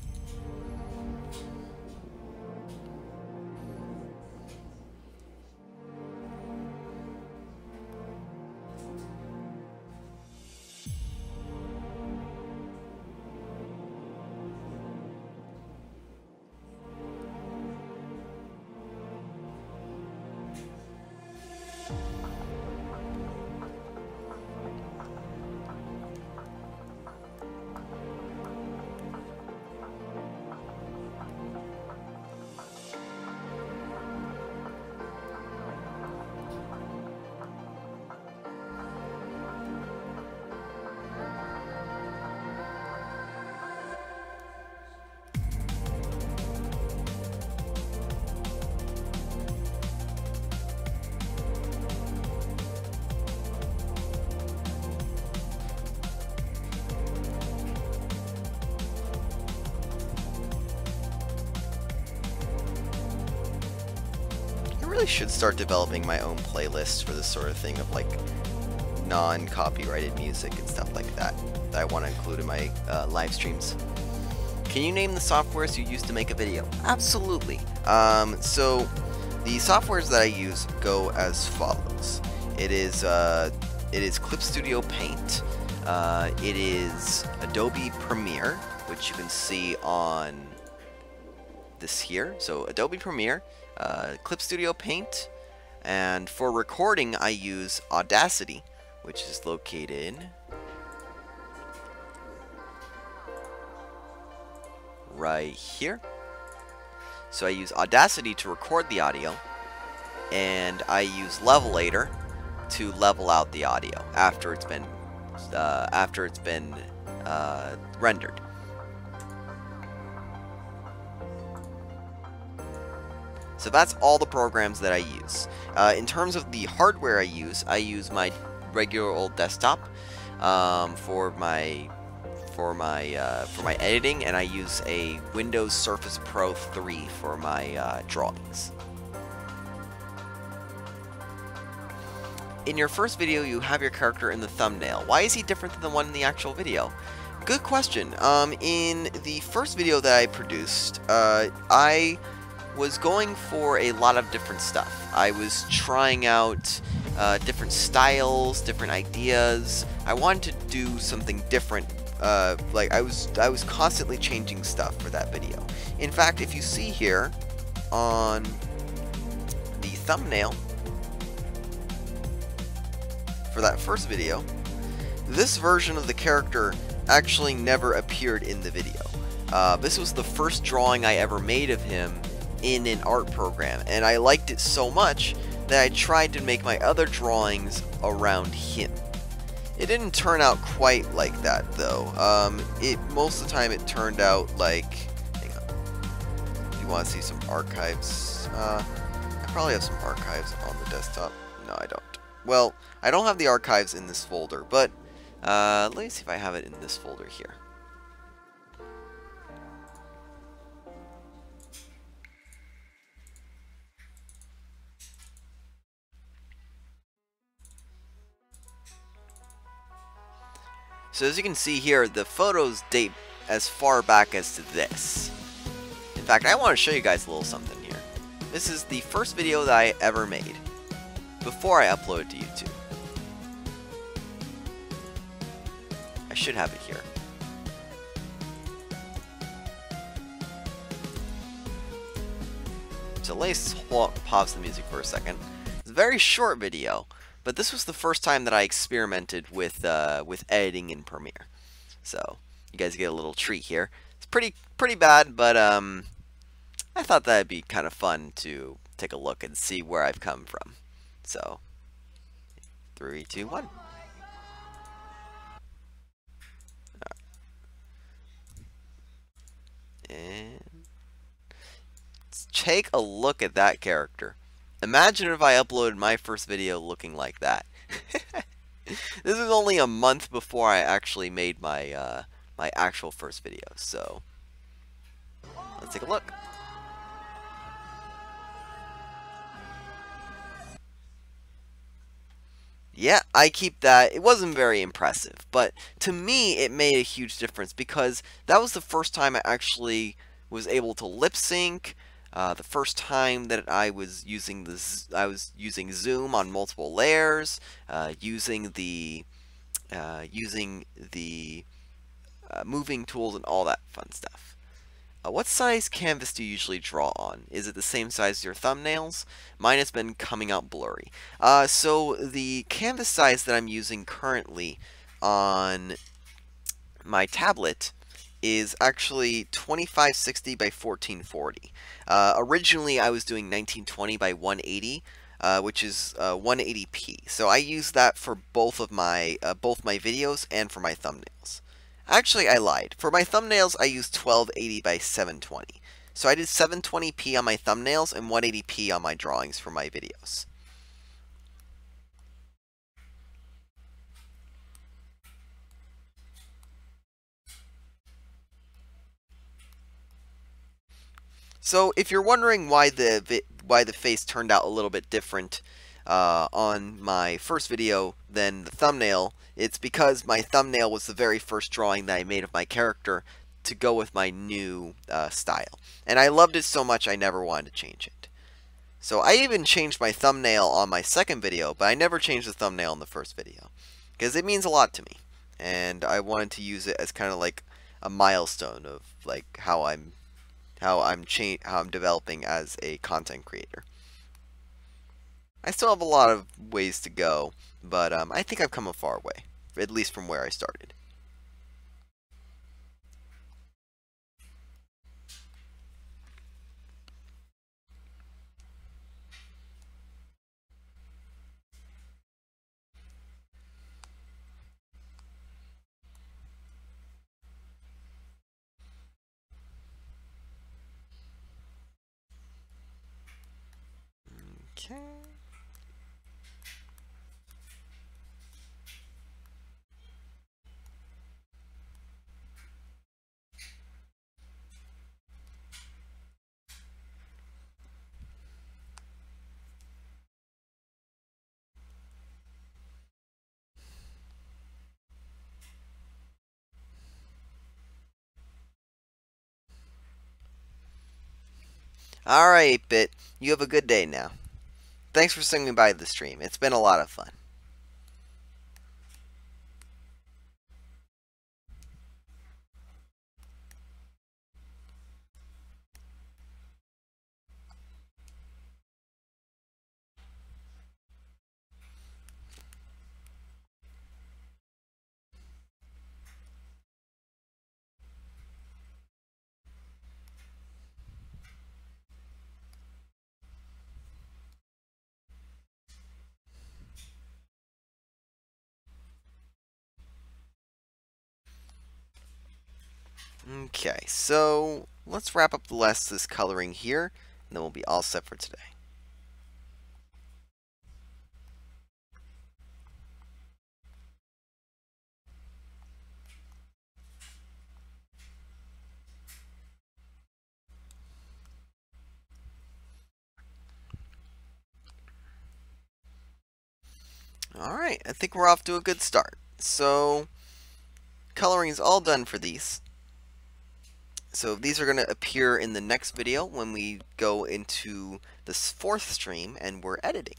[SPEAKER 1] I really should start developing my own playlists for this sort of thing of like non-copyrighted music and stuff like that that I want to include in my live streams. Can you name the softwares you use to make a video? Absolutely. So the softwares that I use go as follows. It is Clip Studio Paint. It is Adobe Premiere, which you can see on this here. So Adobe Premiere, Clip Studio Paint, and for recording I use Audacity, which is located right here. So I use Audacity to record the audio, and I use Levelator to level out the audio after it's been rendered. So that's all the programs that I use. In terms of the hardware I use my regular old desktop for my editing, and I use a Windows Surface Pro 3 for my drawings. In your first video, you have your character in the thumbnail. Why is he different than the one in the actual video? Good question. In the first video that I produced, I was going for a lot of different stuff. I was trying out different styles, different ideas. I wanted to do something different. Like I was constantly changing stuff for that video. In fact, if you see here on the thumbnail for that first video, this version of the character actually never appeared in the video. This was the first drawing I ever made of him in an art program, and I liked it so much that I tried to make my other drawings around him. It didn't turn out quite like that though. Most of the time it turned out like, hang on, if you want to see some archives, I probably have some archives on the desktop. No, I don't. Well, I don't have the archives in this folder, but let me see if I have it in this folder here. So as you can see here, the photos date as far back as to this. In fact, I want to show you guys a little something here. This is the first video that I ever made before I uploaded to YouTube. I should have it here. So let's pause the music for a second. It's a very short video, but this was the first time that I experimented with editing in Premiere. So you guys get a little treat here. It's pretty bad, but I thought that'd be kind of fun to take a look and see where I've come from. So 3, 2, 1. And let's take a look at that character. Imagine if I uploaded my first video looking like that. This is only a month before I actually made my my actual first video. So let's take a look. Yeah, I keep that. It wasn't very impressive, but to me it made a huge difference because that was the first time I actually was able to lip sync. The first time that I was using zoom on multiple layers, using the moving tools and all that fun stuff. What size canvas do you usually draw on? Is it the same size as your thumbnails? Mine has been coming out blurry. So the canvas size that I'm using currently on my tablet is actually 2560 by 1440. Originally I was doing 1920 by 180, which is 180p. So I use that for both my videos and for my thumbnails. Actually, I lied. For my thumbnails, I used 1280 by 720. So I did 720p on my thumbnails and 180p on my drawings for my videos. So if you're wondering why the face turned out a little bit different on my first video than the thumbnail, it's because my thumbnail was the very first drawing that I made of my character to go with my new style. And I loved it so much I never wanted to change it. So I even changed my thumbnail on my second video, but I never changed the thumbnail in the first video. Because it means a lot to me. And I wanted to use it as kind of like a milestone of like how I'm developing as a content creator. I still have a lot of ways to go, but I think I've come a far way, at least from where I started. Alright, Bit. You have a good day now. Thanks for swinging by the stream. It's been a lot of fun. Okay, so let's wrap up the last of this coloring here, and then we'll be all set for today. Alright, I think we're off to a good start. So, coloring is all done for these. So these are going to appear in the next video when we go into this fourth stream and we're editing.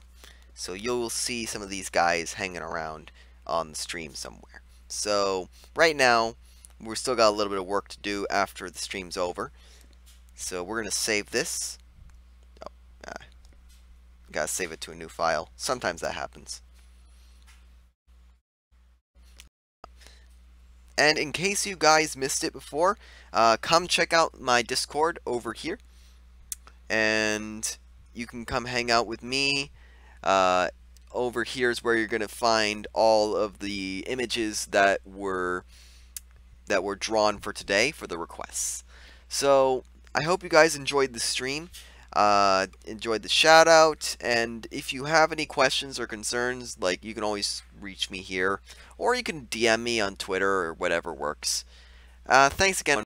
[SPEAKER 1] So you'll see some of these guys hanging around on the stream somewhere. So right now, we're still got a little bit of work to do after the stream's over. So we're going to save this. Oh, gotta save it to a new file. Sometimes that happens. And in case you guys missed it before, come check out my Discord over here. And you can come hang out with me. Over here is where you're going to find all of the images that were drawn for today for the requests. So I hope you guys enjoyed the stream, enjoyed the shout out, and if you have any questions or concerns, like, you can always reach me here, or you can DM me on Twitter or whatever works. Thanks again.